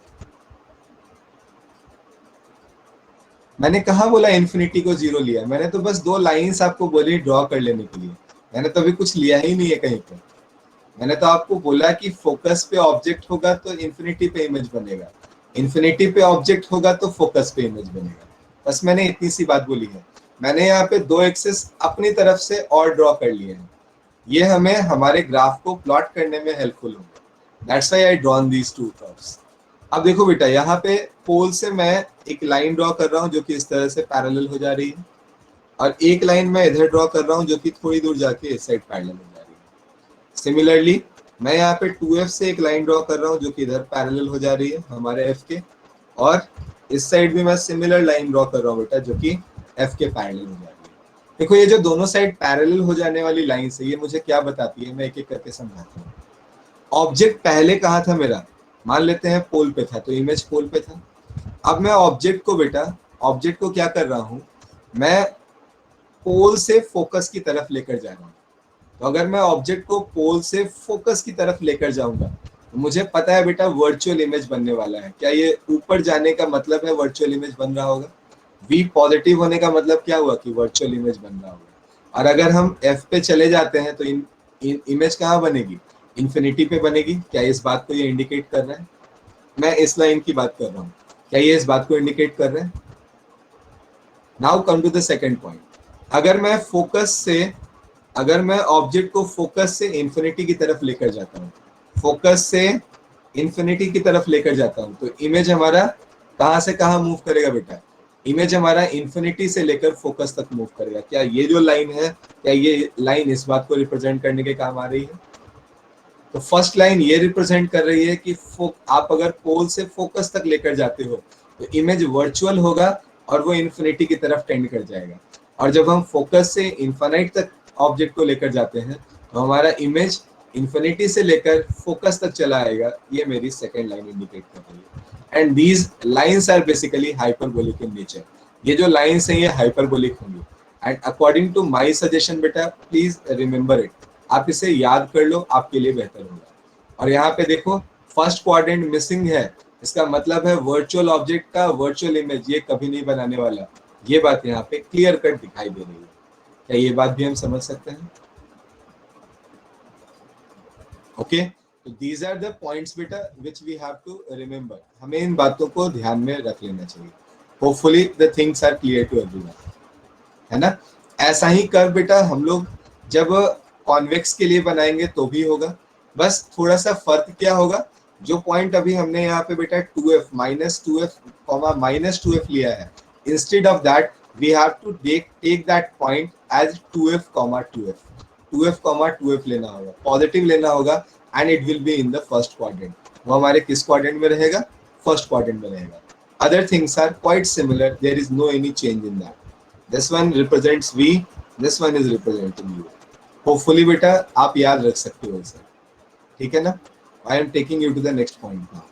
Speaker 1: मैंने कहा बोला इन्फिनिटी को जीरो लिया, मैंने तो बस दो लाइंस आपको बोली ड्रॉ कर लेने के लिए, मैंने तो अभी कुछ लिया ही नहीं है कहीं पे। मैंने तो आपको बोला कि फोकस पे ऑब्जेक्ट होगा तो इन्फिनिटी पे इमेज बनेगा, इन्फिनिटी पे ऑब्जेक्ट होगा तो फोकस पे इमेज बनेगा। बस मैंने इतनी सी बात बोली है। मैंने यहाँ पे दो एक्सेस अपनी तरफ से और ड्रॉ कर लिए हैं, ये हमें हमारे ग्राफ को प्लॉट करने में हेल्पफुल होंगे। That's why I drawn these two curves. अब देखो बेटा यहाँ पे पोल से मैं एक लाइन ड्रॉ कर रहा हूँ जो कि इस तरह से पैरेलल हो जा रही है, और एक लाइन मैं इधर ड्रॉ कर रहा हूँ जो कि थोड़ी दूर जाके इस साइड पैरेलल हो जा रही है। सिमिलरली मैं यहाँ पे 2f से एक लाइन ड्रॉ कर रहा हूँ जो कि इधर पैरेलल हो जा रही है हमारे f के, और इस साइड भी मैं सिमिलर लाइन ड्रॉ कर रहा हूँ बेटा जो कि f के पैरेलल हो जा रही है। देखो ये जो दोनों साइड पैरेलल हो जाने वाली लाइन है ये मुझे क्या बताती है, मैं एक एक करके समझाता हूँ। ऑब्जेक्ट पहले कहाँ था मेरा, मान लेते हैं पोल पे था, तो इमेज पोल पे था। अब मैं ऑब्जेक्ट को बेटा, ऑब्जेक्ट को क्या कर रहा हूं, मैं पोल से फोकस की तरफ लेकर जा रहा हूं। तो अगर मैं ऑब्जेक्ट को पोल से फोकस की तरफ लेकर जाऊंगा तो मुझे पता है बेटा वर्चुअल इमेज बनने वाला है। क्या ये ऊपर जाने का मतलब है वर्चुअल इमेज बन रहा होगा? वी पॉजिटिव होने का मतलब क्या हुआ कि वर्चुअल इमेज बन रहा होगा। और अगर हम एफ पे चले जाते हैं तो इमेज कहाँ बनेगी, इन्फिनिटी पे बनेगी। क्या इस बात को ये इंडिकेट कर रहा है? मैं इस लाइन की बात कर रहा हूँ, क्या ये इस बात को इंडिकेट कर रहे हैं? Now come to the second point. अगर मैं फोकस से, अगर मैं ऑब्जेक्ट को फोकस से इंफिनिटी की तरफ लेकर जाता हूँ, फोकस से इंफिनिटी की तरफ लेकर जाता हूँ, तो इमेज हमारा कहाँ से कहाँ मूव करेगा बेटा? इमेज हमारा इंफिनिटी से लेकर फोकस तक मूव करेगा। क्या ये जो लाइन है, क्या ये लाइन इस बात को रिप्रेजेंट करने के काम आ रही है? तो फर्स्ट लाइन ये रिप्रेजेंट कर रही है कि आप अगर पोल से फोकस तक लेकर जाते हो तो इमेज वर्चुअल होगा और वो इन्फिनिटी की तरफ टेंड कर जाएगा। और जब हम फोकस से इन्फिनाइट तक ऑब्जेक्ट को लेकर जाते हैं तो हमारा इमेज इन्फिनिटी से लेकर फोकस तक चला आएगा। ये मेरी सेकेंड लाइन इंडिकेट कर रही है। And these lines are basically hyperbolic in nature. ये जो लाइन्स हैं ये हाइपरबोलिक होंगी। And according to my suggestion बेटा प्लीज रिमेंबर इट, आप इसे याद कर लो, आपके लिए बेहतर होगा। और यहाँ पे देखो फर्स्ट क्वाड्रेंट मिसिंग है, इसका मतलब है वर्चुअल ऑब्जेक्ट का वर्चुअल इमेज ये कभी नहीं बनाने वाला। ये बात यहाँ पे क्लियर कट दिखाई दे रही है। क्या ये बात भी हम समझ सकते हैं? ओके, तो दीज आर द पॉइंट्स बेटा which we have to remember. हमें इन बातों को ध्यान में रख लेना चाहिए। Hopefully the things are clear to everyone, है ना। ऐसा ही कर बेटा हम लोग जब कॉन्वेक्स के लिए बनाएंगे तो भी होगा। बस थोड़ा सा फर्क क्या होगा, जो पॉइंट अभी हमने यहाँ पे बेटा 2f minus 2f comma minus 2f लिया है, instead of that we have to take that point as 2f comma 2f, 2f comma 2f लेना होगा, पॉजिटिव लेना होगा, and it will be in the first quadrant. वो हमारे किस quadrant में रहेगा? फर्स्ट क्वाड्रेंट में रहेगा। Other things are quite similar, there is no any change in that. This one represents V, this one is representing U. होपफुली बेटा आप याद रख सकते हो इसे, ठीक है ना। I am taking you to the next point now.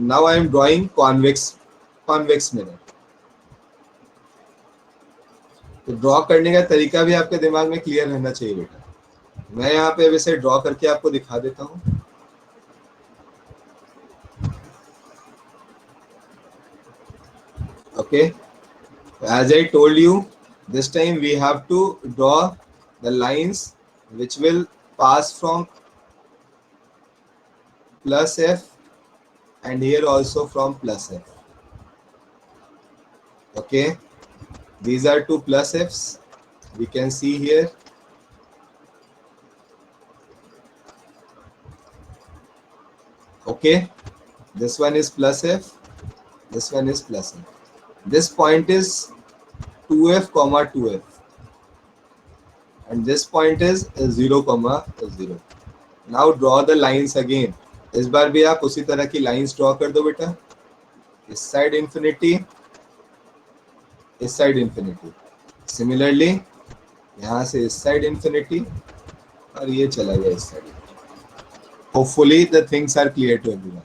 Speaker 1: Now I am drawing convex mirror. तो ड्रॉ करने का तरीका भी आपके दिमाग में क्लियर रहना चाहिए बेटा। मैं यहाँ पे वैसे ड्रॉ करके आपको दिखा देता हूँ। Okay, as I told you, this time we have to draw the lines which will pass from plus f and here also from plus f. Okay, these are two plus f's, we can see here. Okay, this one is plus f, this one is plus f. This point is 2f comma 2f and this point is 0 comma 0. Now draw the lines again. इस बार भी आप उसी तरह की lines draw कर दो बेटा। इस साइड इंफिनिटी, इस साइड इंफिनिटी। सिमिलरली यहाँ से इस साइड इंफिनिटी और ये चला गया इस side. Hopefully the things are clear to everyone.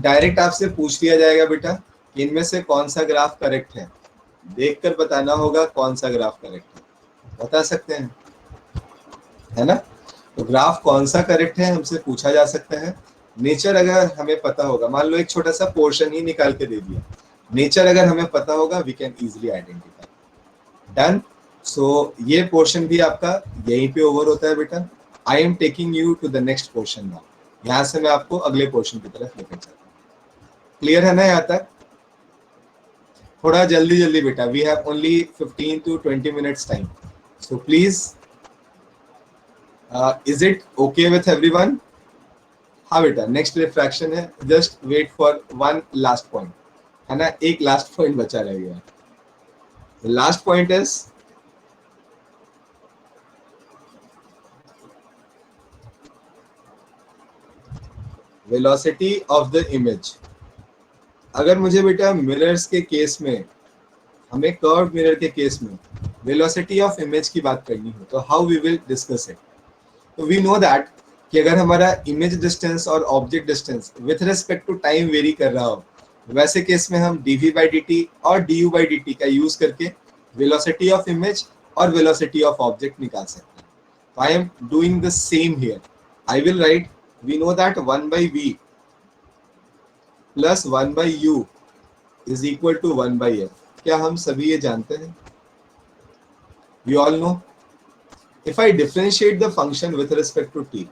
Speaker 1: Direct आपसे पूछ लिया जाएगा बेटा कि इनमें से कौन सा ग्राफ करेक्ट है, देखकर बताना होगा कौन सा ग्राफ करेक्ट है। बता सकते हैं, है ना। तो ग्राफ कौन सा करेक्ट है हमसे पूछा जा सकता है। नेचर अगर हमें पता होगा, मान लो एक छोटा सा पोर्शन ही निकाल के दे दिया, नेचर अगर हमें पता होगा we can easily identify. Done. So ये पोर्शन भी आपका यहीं पे ओवर होता है बेटा। I am taking you to the next portion now. यहाँ से मैं आपको अगले पोर्शन की तरफ लेकर चलता हूँ। क्लियर है ना यहाँ तक। थोड़ा जल्दी जल्दी बेटा, we have only 15 to 20 minutes time, so please is it okay with everyone. हाँ बेटा, नेक्स्ट रिफ्रैक्शन है, just wait for one last point, है ना। एक लास्ट पॉइंट बचा रह गया। Last point is velocity of the image. अगर मुझे बेटा मिरर्स के केस में, हमें कर्व मिरर के केस में वेलोसिटी ऑफ इमेज की बात करनी हो तो how we will discuss it. तो वी नो दैट कि अगर हमारा इमेज डिस्टेंस और object distance with respect to time vary कर रहा हो, वैसे केस में हम dv by dt और du by dt का यूज करके वेलोसिटी ऑफ इमेज और वेलोसिटी ऑफ ऑब्जेक्ट निकाल सकते हैं। तो I am doing the same here. I will write, we know that 1 by v plus 1 by u is equal to 1 by f। क्या हम सभी ये जानते हैं? We all know. If I differentiate the function with respect to t,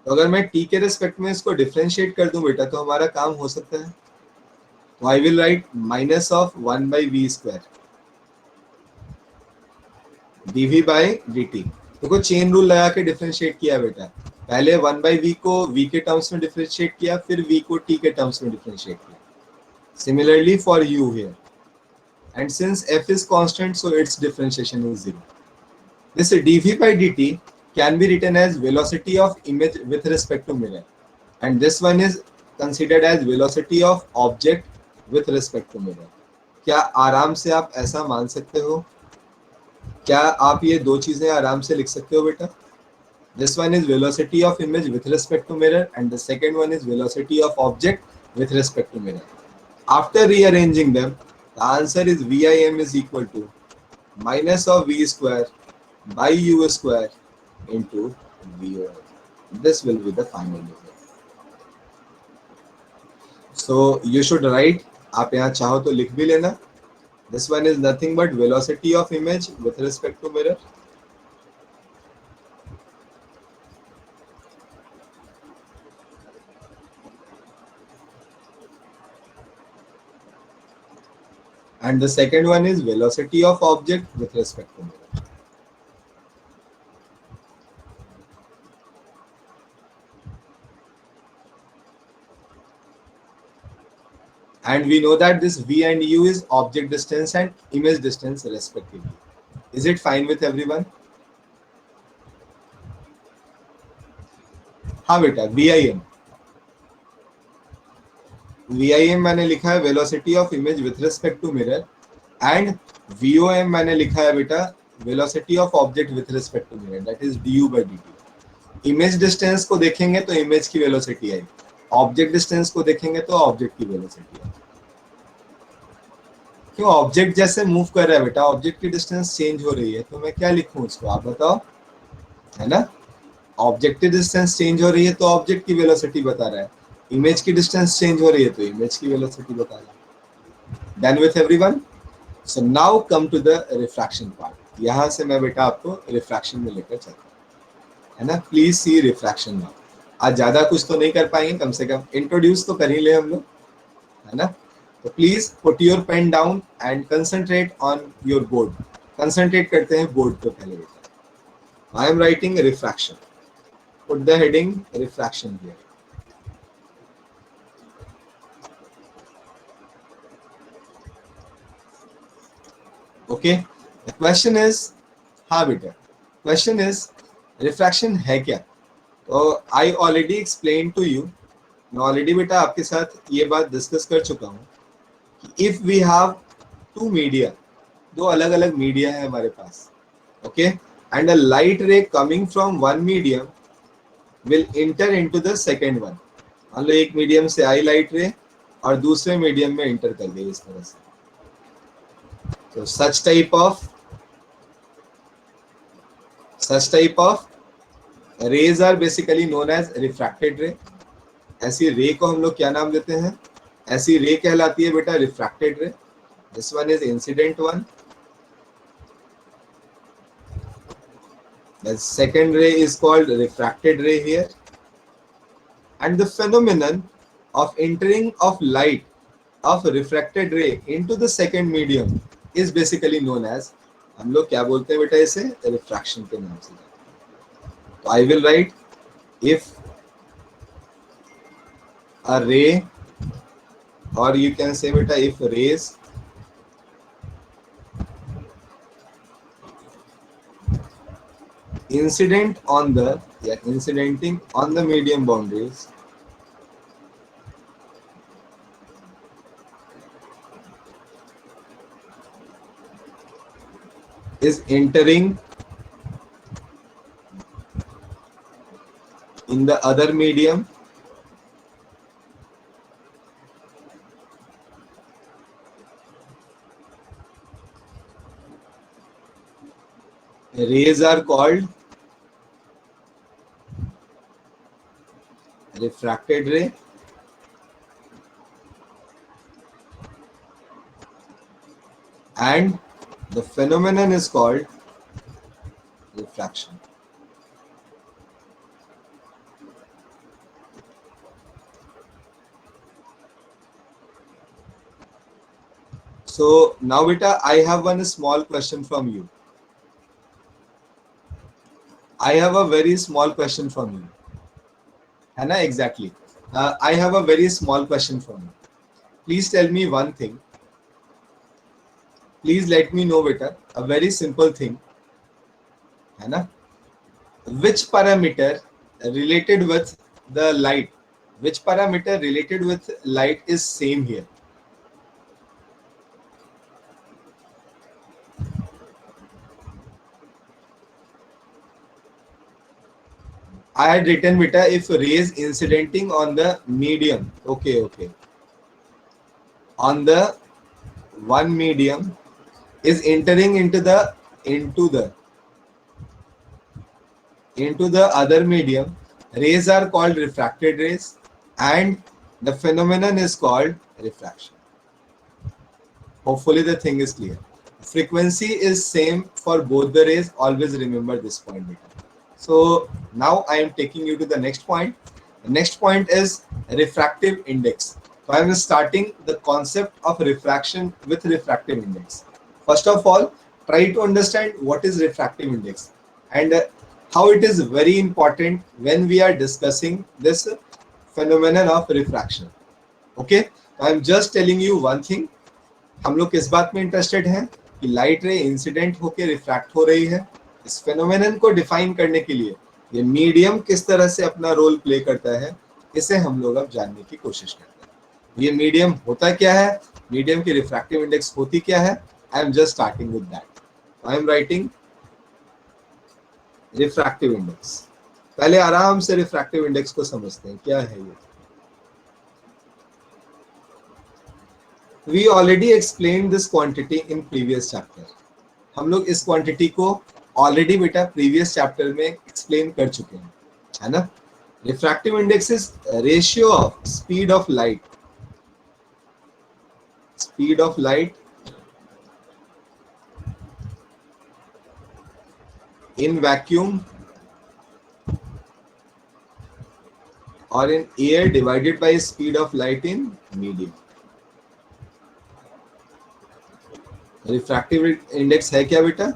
Speaker 1: तो अगर मैं t के रिस्पेक्ट में इसको डिफरेंशिएट कर दूं बेटा तो हमारा काम हो सकता है। तो I will right minus of 1 by v square dv by dt। देखो चेन रूल लगा के डिफरेंशिएट किया बेटा। पहले 1 by v को v के टर्म्स में डिफरेंशिएट किया, फिर v को t के टर्म्स में डिफरेंशिएट किया। Similarly for u here, and since f is constant, so its differentiation is 0. This dv by dt can be written as velocity of image with respect to mirror, and this one is considered as velocity of object with respect to mirror. क्या आराम से आप ऐसा मान सकते हो? क्या आप ये दो चीजें आराम से लिख सकते हो बेटा? This one is velocity of image with respect to mirror, and the second one is velocity of object with respect to mirror. After rearranging them, the answer is VIM is equal to minus of V square by U square into VO. This will be the final result. So you should write, आप यहाँ चाहो तो लिख भी लेना। This one is nothing but velocity of image with respect to mirror. And the second one is velocity of object with respect to mirror. And we know that this v and u is object distance and image distance respectively. Is it fine with everyone? हाँ बेटा, VIM, VIM मैंने लिखा है velocity of image with respect to mirror, and VOM मैंने लिखा है बेटा velocity of object with respect to mirror, that is du/dt। Image distance को देखेंगे तो इमेज की वेलोसिटी आएगी, ऑब्जेक्ट डिस्टेंस को देखेंगे तो ऑब्जेक्ट की वेलोसिटी आएगी। क्यों? ऑब्जेक्ट जैसे मूव कर रहा है बेटा, ऑब्जेक्ट की डिस्टेंस चेंज हो रही है, तो मैं क्या लिखूं उसको, आप बताओ, है ना? ऑब्जेक्ट की डिस्टेंस चेंज हो रही है तो ऑब्जेक्ट की वेलोसिटी बता रहा है, इमेज की डिस्टेंस चेंज हो रही है तो इमेज की वेलोसिटी बता रहा है। Done with everyone? So now come to the refraction part. यहां से मैं बेटा आपको रिफ्रैक्शन में लेकर चलता हूं, है ना? Please C refraction now. आज ज्यादा कुछ तो नहीं कर पाएंगे, कम से कम इंट्रोड्यूस तो कर ही ले हम लोग, है ना? तो please put your pen down and concentrate on your board. Concentrate करते हैं बोर्ड पे पहले बेटा। I am writing refraction, put the heading refraction here. Okay, the question is, हाँ बेटा, क्वेश्चन इज रिफ्रैक्शन है क्या? तो आई ऑलरेडी एक्सप्लेन टू यू, मैं ऑलरेडी बेटा आपके साथ ये बात डिस्कस कर चुका हूँ कि if we have two media, दो अलग अलग मीडिया है हमारे पास, okay, and a light ray coming from one medium will enter into the second one. मान लो एक मीडियम से आई लाइट रे और दूसरे मीडियम में इंटर कर गई इस तरह से, तो such type of rays are basically known as refracted ray. ऐसी रे को हम लोग क्या नाम देते हैं? ऐसी रे कहलाती है बेटा रिफ्रैक्टेड रे। This one is incident one, the second ray is called refracted ray here, and the phenomenon of entering of light of refracted ray into the second medium is basically known as, हम लोग क्या बोलते हैं बेटा इसे? Refraction के नाम से। तो I will right, if a ray, or you can say beta if rays incidenting on the medium boundaries is entering in the other medium, rays are called refracted ray, and the phenomenon is called refraction. So now beta, I have one small question from you. I have a very small question from you. है ना? Exactly. I have a very small question from you. Please tell me one thing. Please let me know beta, a very simple thing. है ना? Which parameter related with the light? Which parameter related with light is same here? I had written beta if rays incidenting on the medium, okay, on the one medium is entering into the other medium, rays are called refracted rays, and the phenomenon is called refraction. Hopefully the thing is clear. Frequency is same for both the rays. Always remember this point beta. So now I am taking you to the next point. The next point is refractive index. So I am starting the concept of refraction with refractive index. First of all, try to understand what is refractive index and how it is very important when we are discussing this phenomenon of refraction. Okay, I am just telling you one thing. हम लोग किस बात में interested हैं? कि light ray incident होकर refract हो रही है। इस फेनोमेनन को डिफाइन करने के लिए ये मीडियम किस तरह से अपना रोल प्ले करता है, इसे हम लोग अब जानने की कोशिश करते हैं। ये मीडियम होता क्या है, मीडियम की रिफ्रैक्टिव इंडेक्स होती क्या है, आई am just starting with that. I am writing refractive index. पहले आराम से रिफ्रैक्टिव इंडेक्स को समझते हैं, क्या है ये। We already explain this quantity in previous chapter. हम लोग इस क्वांटिटी को ऑलरेडी बेटा प्रीवियस चैप्टर में एक्सप्लेन कर चुके हैं, है ना। Refractive index is ratio of speed of light, speed of light in vacuum or in air divided by speed of light in medium। Refractive index है क्या बेटा,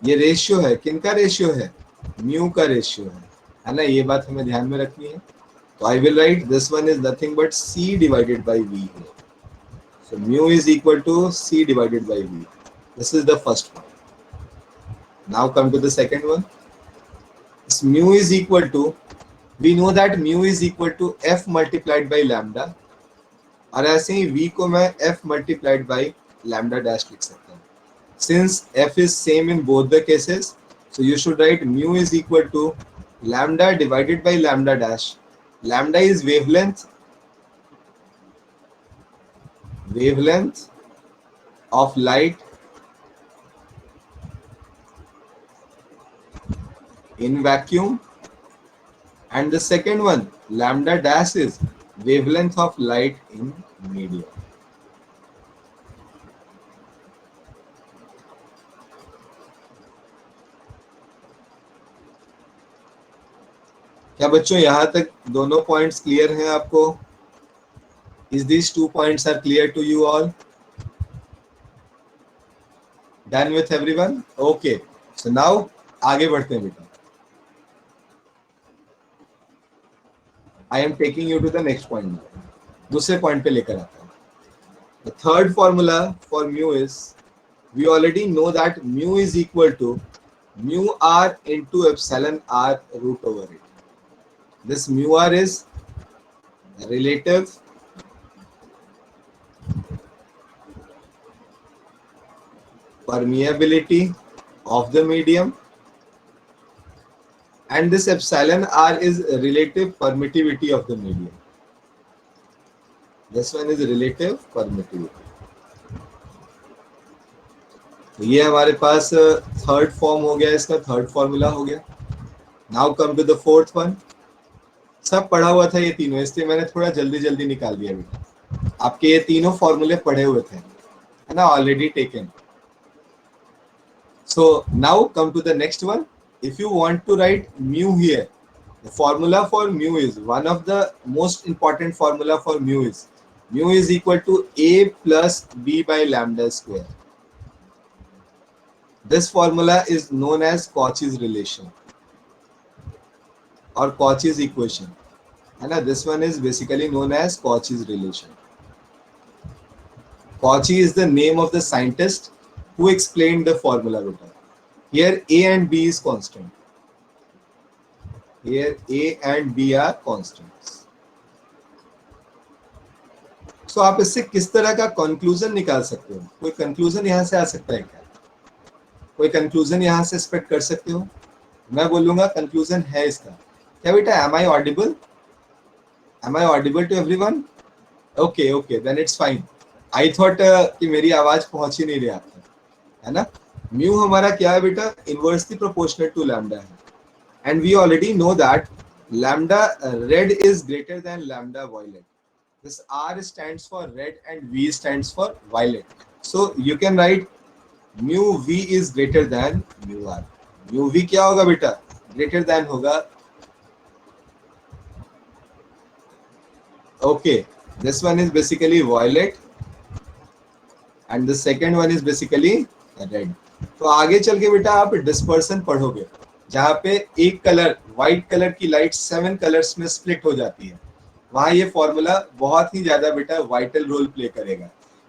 Speaker 1: ये रेशियो है, किनका रेशियो है, म्यू का रेशियो है ना। ये बात हमें ध्यान में रखनी है। तो I will write this one is nothing but c divided by v है। So mu is equal to c divided by v। This is the first one. Now come to the second one. This mu is equal to, we know that mu is equal to f multiplied by lambda, और ऐसे ही v को मैं f multiplied by lambda dash लिख सकता हूँ। Since f is same in both the cases, so you should write mu is equal to lambda divided by lambda dash. Lambda is wavelength of light in vacuum, and the second one lambda dash is wavelength of light in medium। क्या बच्चों यहां तक दोनों points clear हैं आपको? Is these 2 points are clear to you all? Done with everyone? Okay, so now आगे बढ़ते हैं बेटा। I am taking you to the next point now. दूसरे पॉइंट पे लेकर आता हूँ। The third formula for mu is, we already know that mu is equal to mu r into epsilon r root over it. This mu r is relative permeability of the medium, and this epsilon r is relative permittivity of the medium. This one is relative permittivity. तो ये हमारे पास third form हो गया, इसका third formula हो गया। Now come to the fourth one. सब पढ़ा हुआ था ये तीनों, इसलिए मैंने थोड़ा जल्दी जल्दी निकाल दिया बेटा। आपके ये तीनों फॉर्मूले पढ़े हुए थे, है ना, already taken. So now come to the next one. If you want to write mu here, the formula for mu is, one of the most important formula for mu is equal to a plus b by lambda square. This formula is known as Cauchy's relation or Cauchy's equation, and this one is basically known as Cauchy's relation. Cauchy is the name of the scientist who explained the formula beta. Here a and b is constant. Here a and b are constants. So आप इससे किस तरह का conclusion निकाल सकते हो? कोई conclusion यहाँ से आ सकता है क्या? कोई कंक्लूजन यहाँ से एक्सपेक्ट कर सकते हो? मैं बोलूंगा कंक्लूजन है इसका। क्या बेटा, am I audible? Am I audible to everyone? Okay, okay, then it's fine. I thought कि मेरी आवाज पहुंच ही नहीं रही आप तक, है ना। म्यू हमारा क्या है बेटा, इनवर्सली प्रोपोर्शनल टू लैम्डा है, and we already know that lambda red is greater than lambda violet. This R stands for red and V stands for violet. So you can write mu V is greater than mu R. Mu V क्या होगा बेटा, greater than होगा। Okay, this one is basically violet and the second one is basically red. तो आगे चल के बेटा आप डिस्पर्सन पढ़ोगे, जहां पे एक कलर, व्हाइट कलर की लाइट 7 कलर्स में स्प्लिट हो जाती है, वहां ये फॉर्मूला बहुत ही ज्यादा बेटा वाइटल रोल प्ले करेगा।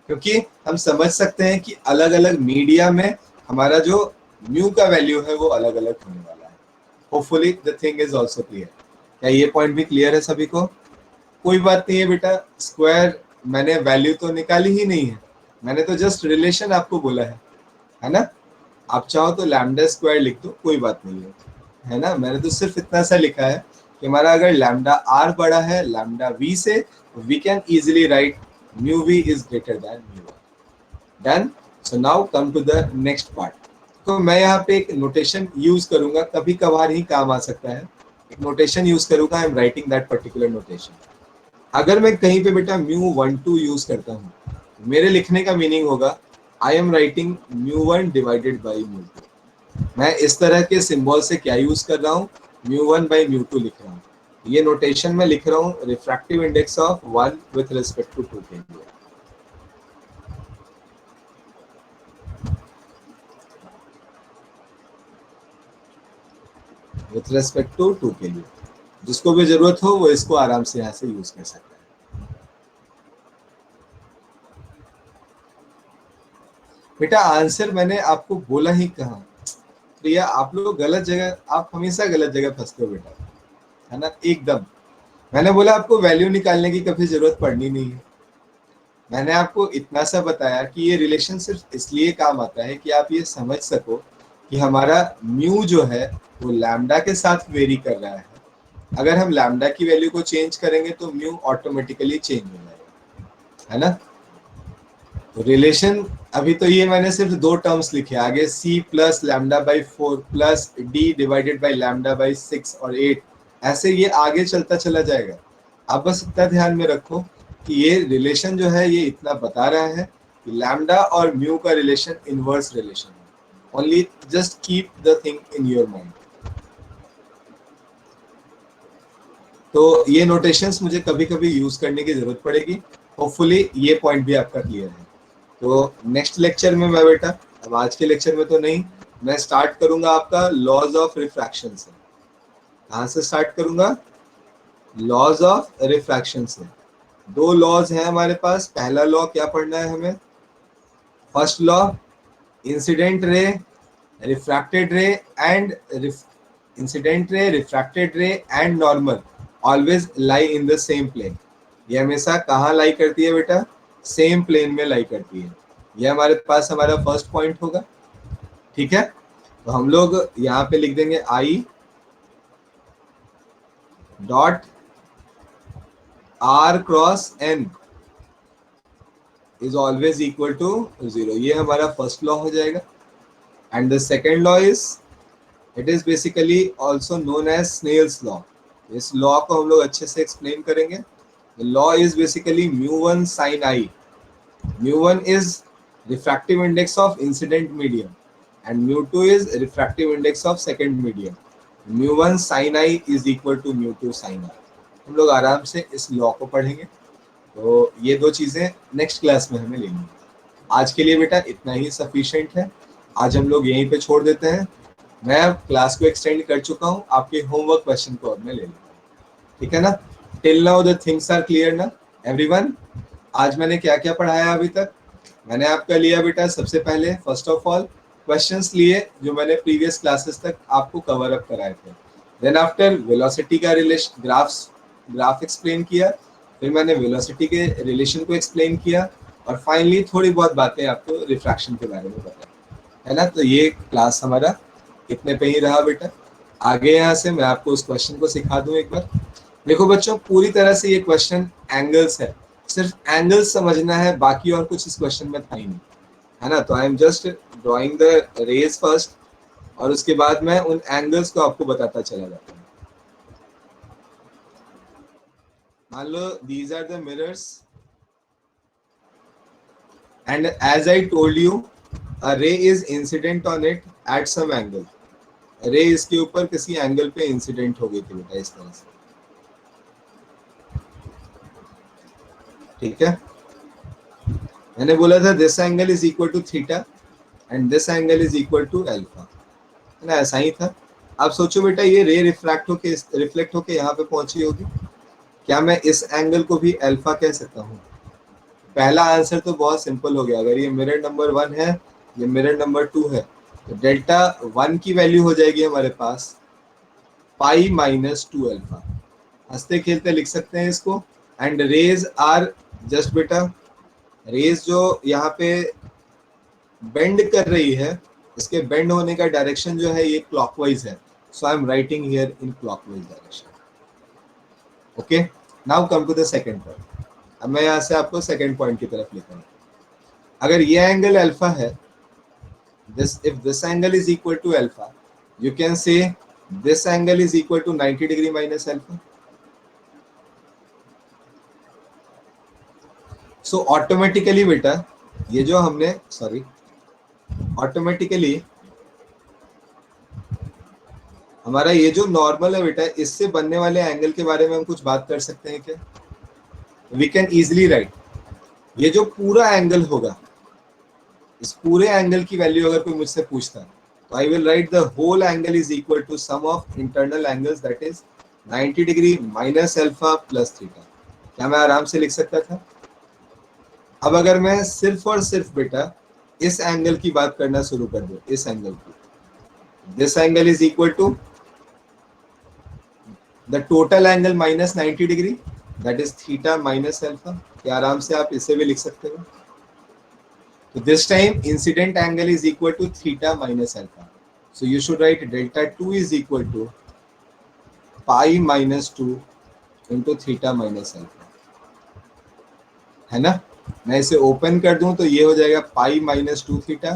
Speaker 1: क्योंकि हम समझ सकते हैं कि अलग अलग मीडिया में हमारा जो म्यू का वैल्यू है वो अलग अलग होने वाला है। Hopefully the thing is also clear. क्या ये पॉइंट भी क्लियर है सभी को? कोई बात नहीं है बेटा, स्क्वायर मैंने वैल्यू तो निकाली ही नहीं है, मैंने तो जस्ट रिलेशन आपको बोला है ना। आप चाहो तो लैम्डा स्क्वायर लिख दो, कोई बात नहीं है ना। मैंने तो सिर्फ इतना सा लिखा है कि हमारा अगर लैम्डा आर बड़ा है लैम्डा वी से, we can easily write mu V is greater than mu R. Done. So now come to the next part. तो मैं यहाँ पे एक नोटेशन यूज करूंगा, कभी कभार ही काम आ सकता है। एक नोटेशन यूज करूंगा, आई am writing that particular notation. अगर मैं कहीं पे बेटा म्यू वन टू यूज करता हूँ, मेरे लिखने का मीनिंग होगा आई am writing mu one divided by mu to. मैं इस तरह के सिंबल से क्या यूज कर रहा हूँ, mu one by mu two लिख रहा हूँ। ये नोटेशन में लिख रहा हूँ refractive index of one with respect to two के लिए। विथ रेस्पेक्ट टू टू के लिए जिसको भी जरूरत हो वो इसको आराम से यहाँ से यूज कर सकता है। बेटा आंसर मैंने आपको बोला ही कहा। प्रिया आप लोग गलत जगह, आप हमेशा गलत जगह फंसते हो बेटा, है ना एकदम। मैंने बोला आपको वैल्यू निकालने की कभी जरूरत पड़नी नहीं है। मैंने आपको इतना सा बताया कि ये रिलेशन सिर्फ इसलिए काम आता है कि आप ये समझ सको कि हमारा म्यू जो है वो लैम्डा के साथ वेरी कर रहा है। अगर हम लैम्डा की वैल्यू को चेंज करेंगे तो म्यू ऑटोमेटिकली चेंज हो जाएगा, है ना। तो रिलेशन अभी तो ये मैंने सिर्फ दो टर्म्स लिखे, आगे C plus lambda by four plus D divided by lambda by six और एट, ऐसे ये आगे चलता चला जाएगा। आप बस इतना ध्यान में रखो कि ये रिलेशन जो है ये इतना बता रहा है कि लैम्डा और म्यू का रिलेशन इनवर्स रिलेशन है। Only just keep the thing in your mind. तो ये नोटेशंस मुझे कभी कभी यूज करने की जरूरत पड़ेगी। होपफुली ये पॉइंट भी आपका क्लियर है। तो नेक्स्ट लेक्चर में मैं बेटा, अब आज के लेक्चर में तो नहीं, मैं स्टार्ट करूंगा आपका लॉज ऑफ रिफ्रैक्शन से। कहाँ से स्टार्ट करूंगा? लॉज ऑफ रिफ्रैक्शन से। दो लॉज हैं हमारे पास। पहला लॉ क्या पढ़ना है हमें? First law, incident ray refracted ray and incident ray refracted ray and normal always lie in the same plane. ये हमेशा कहाँ लाई करती है बेटा? सेम प्लेन में लाई करती है। ये हमारे पास हमारा फर्स्ट पॉइंट होगा, ठीक है। तो हम लोग यहाँ पे लिख देंगे I dot R cross N is always equal to zero. ये हमारा फर्स्ट लॉ हो जाएगा। And the second law is, it is basically also known as Snell's law. इस लॉ को हम लोग अच्छे से एक्सप्लेन करेंगे। The law is basically mu one sine I. Mu one is refractive index of incident medium and mu2 is refractive index of second medium. mu1 sin i is equal to mu2 sin i। हम लोग आराम से इस law को पढ़ेंगे। तो ये दो चीजें नेक्स्ट क्लास में हमें लेनी है। आज के लिए बेटा इतना ही सफिशिएंट है। आज हम लोग यहीं पे छोड़ देते हैं। मैं अब क्लास को एक्सटेंड कर चुका हूँ, आपके होमवर्क क्वेश्चन को अब मैं ले लूँगा, ठीक है ना। Till now the things are clear ना एवरीवन। आज मैंने क्या क्या पढ़ाया अभी तक? मैंने आपका लिया बेटा सबसे पहले फर्स्ट ऑफ ऑल क्वेश्चंस लिए जो मैंने प्रीवियस क्लासेस तक आपको कवर अप कराए थे। देन आफ्टर वेलोसिटी का रिलेशन ग्राफ एक्सप्लेन किया, फिर मैंने वेलोसिटी के रिलेशन को एक्सप्लेन किया, और फाइनली थोड़ी बहुत बातें आपको रिफ्रैक्शन के बारे में बताई, है ना। तो ये क्लास हमारा इतने पे ही रहा बेटा। आगे यहाँ से मैं आपको उस क्वेश्चन को सिखा दूं एक बार। देखो बच्चों, पूरी तरह से ये क्वेश्चन एंगल्स है, सिर्फ एंगल्स समझना है, बाकी और कुछ इस क्वेश्चन में था ही नहीं, है ना। तो I am just drawing the rays first, और उसके बाद मैं उन एंगल्स को आपको बताता चला जाता हूँ। मान लो these are the mirrors and as I told you a ray is incident on it at some angle. Ray इसके ऊपर किसी एंगल पे इंसिडेंट हो गई थी बेटा, इस तरह से, ठीक है। मैंने बोला था this angle is equal to theta and this angle is equal to alpha, है ना। ऐसा ही था। अब सोचो बेटा, ये रे रिफ्लेक्ट होके यहाँ पे पहुंची होगी, क्या मैं इस एंगल को भी अल्फा कह सकता हूँ? पहला आंसर तो बहुत सिंपल हो गया, अगर ये मिरर नंबर 1 है, ये मिरर नंबर 2 है, तो डेल्टा 1 की वैल्यू हो जाएगी हमारे पास पाई माइनस 2 अल्फा। हंसते खेलते लिख सकते हैं इसको। एंड रेज आर जस्ट बेटा, रेज जो यहाँ पे बेंड कर रही है, इसके बेंड होने का डायरेक्शन जो है ये क्लॉकवाइज है, so I am writing here in clockwise direction. Okay, now come to the second point. अब मैं यहाँ से आपको सेकंड पॉइंट की तरफ लेकर आऊँ। अगर ये एंगल अल्फा है, this if this angle is equal to alpha, you can say this angle is equal to 90 degree minus alpha. So automatically बेटा ये जो हमने ऑटोमेटिकली हमारा ये जो नॉर्मल है बेटा, इससे बनने वाले एंगल के बारे में हम कुछ बात कर सकते हैं क्या? वी कैन इजिली राइट, ये जो पूरा एंगल होगा, इस पूरे एंगल की वैल्यू अगर कोई मुझसे पूछता है, तो I will write the whole angle is equal to sum of internal angles, that is 90 degree minus alpha plus theta. क्या मैं आराम से लिख सकता था? अब अगर मैं सिर्फ और सिर्फ बेटा इस एंगल की बात करना शुरू कर दूं, इस एंगल की, this angle is equal to the total angle minus 90 degree, that is theta minus alpha. क्या आराम से आप इसे भी लिख सकते हो? तो this time incident angle is equal to theta minus alpha. So you should write delta 2 is equal to pi minus 2 into theta minus alpha, है ना? मैं इसे ओपन कर दूं तो ये हो जाएगा पाई माइनस 2 थीटा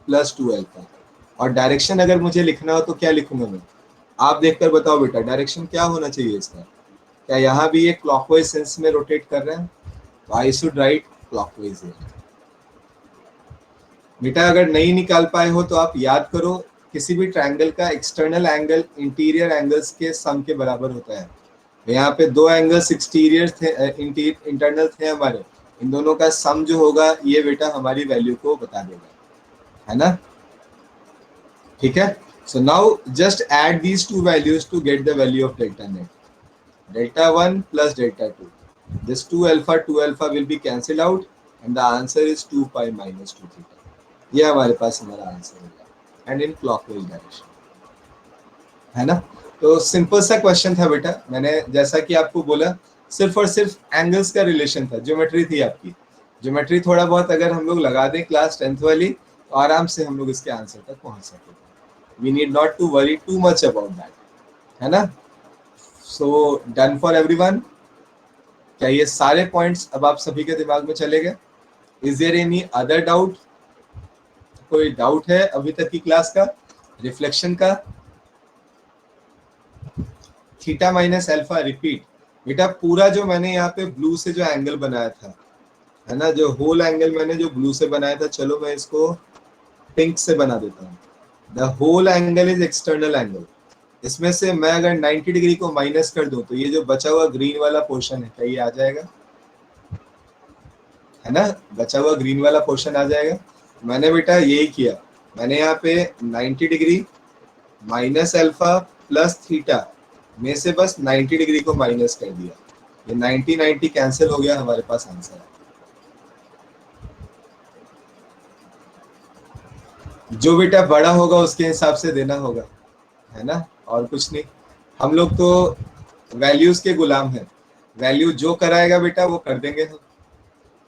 Speaker 1: प्लस 2 अल्फा। और डायरेक्शन अगर मुझे लिखना हो तो क्या लिखूंगा मैं? आप देखकर बताओ बेटा, डायरेक्शन क्या होना चाहिए इसका? क्या यहाँ भी ये क्लॉकवाइज सेंस में रोटेट कर रहे हैं? तो आई शुड राइट क्लॉकवाइज हियर। बेटा अगर नहीं निकाल पाए हो तो आप याद करो, किसी भी ट्रायंगल का एक्सटर्नल एंगल इंटीरियर एंगल्स के सम के बराबर होता है। यहाँ पे दो एंगल्स एक्सटीरियर थे, इंटरनल थे हमारे, इन दोनों का सम जो होगा ये बेटा हमारी वैल्यू को बता देगा, है ना? ठीक है, so now just add these two values to get the value of delta net. Delta 1 plus delta 2, this 2 alpha will be cancel out and the answer is 2 pi minus 2 theta. ये हमारे पास हमारा आंसर होगा and in clockwise direction, है ना? तो simple सा question था बेटा, मैंने जैसा कि आपको बोला सिर्फ और सिर्फ एंगल्स का रिलेशन था, ज्योमेट्री थी आपकी। ज्योमेट्री थोड़ा बहुत अगर हम लोग लगा दें क्लास 10th वाली, तो आराम से हम लोग इसके आंसर तक पहुंच सकेंगे। We need not to worry too much about that, है ना? So done for everyone. क्या ये सारे पॉइंट्स अब आप सभी के दिमाग में चले गए? Is there any other doubt? कोई डाउट है अभी तक की क्लास का, रिफ्लेक्शन का? थीटा माइनस अल्फा रिपीट बेटा, पूरा जो मैंने यहाँ पे ब्लू से जो एंगल बनाया था, है ना, जो होल एंगल मैंने जो ब्लू से बनाया था, चलो मैं इसको पिंक से बना देता हूँ। The whole angle is external angle. इसमें से मैं अगर 90 डिग्री को माइनस कर दूं तो ये जो बचा हुआ ग्रीन वाला पोर्शन है, क्या ये आ जाएगा? है ना, बचा हुआ ग्रीन वाला पोर्शन आ जाएगा। मैंने बेटा यही किया, मैंने यहाँ पे 90 degree minus alpha plus theta में से बस 90 डिग्री को माइनस कर दिया, ये 90 कैंसिल हो गया, हमारे पास आंसर है। जो बेटा बड़ा होगा उसके हिसाब से देना होगा, है ना, और कुछ नहीं। हम लोग तो वैल्यूज के गुलाम हैं, वैल्यू जो कराएगा बेटा वो कर देंगे हम।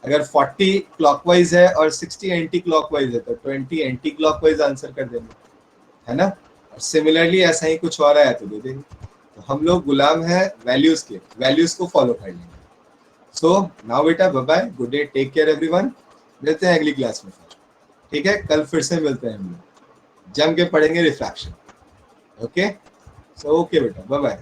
Speaker 1: अगर 40 क्लॉकवाइज है और 60 एंटी क्लॉकवाइज है तो 20 एंटी क्लॉकवाइज आंसर कर देंगे, है ना? और सिमिलरली ऐसा ही कुछ और आया तो दे देंगे। तो हम लोग गुलाम है वैल्यूज के, वैल्यूज को फॉलो कर लेंगे। सो नाउ बेटा bye bye, good day, take care everyone. मिलते हैं अगली क्लास में, ठीक है? कल फिर से मिलते हैं हम लोग, जम के पढ़ेंगे रिफ्रैक्शन। ओके, सो ओके बेटा, बाय बाय।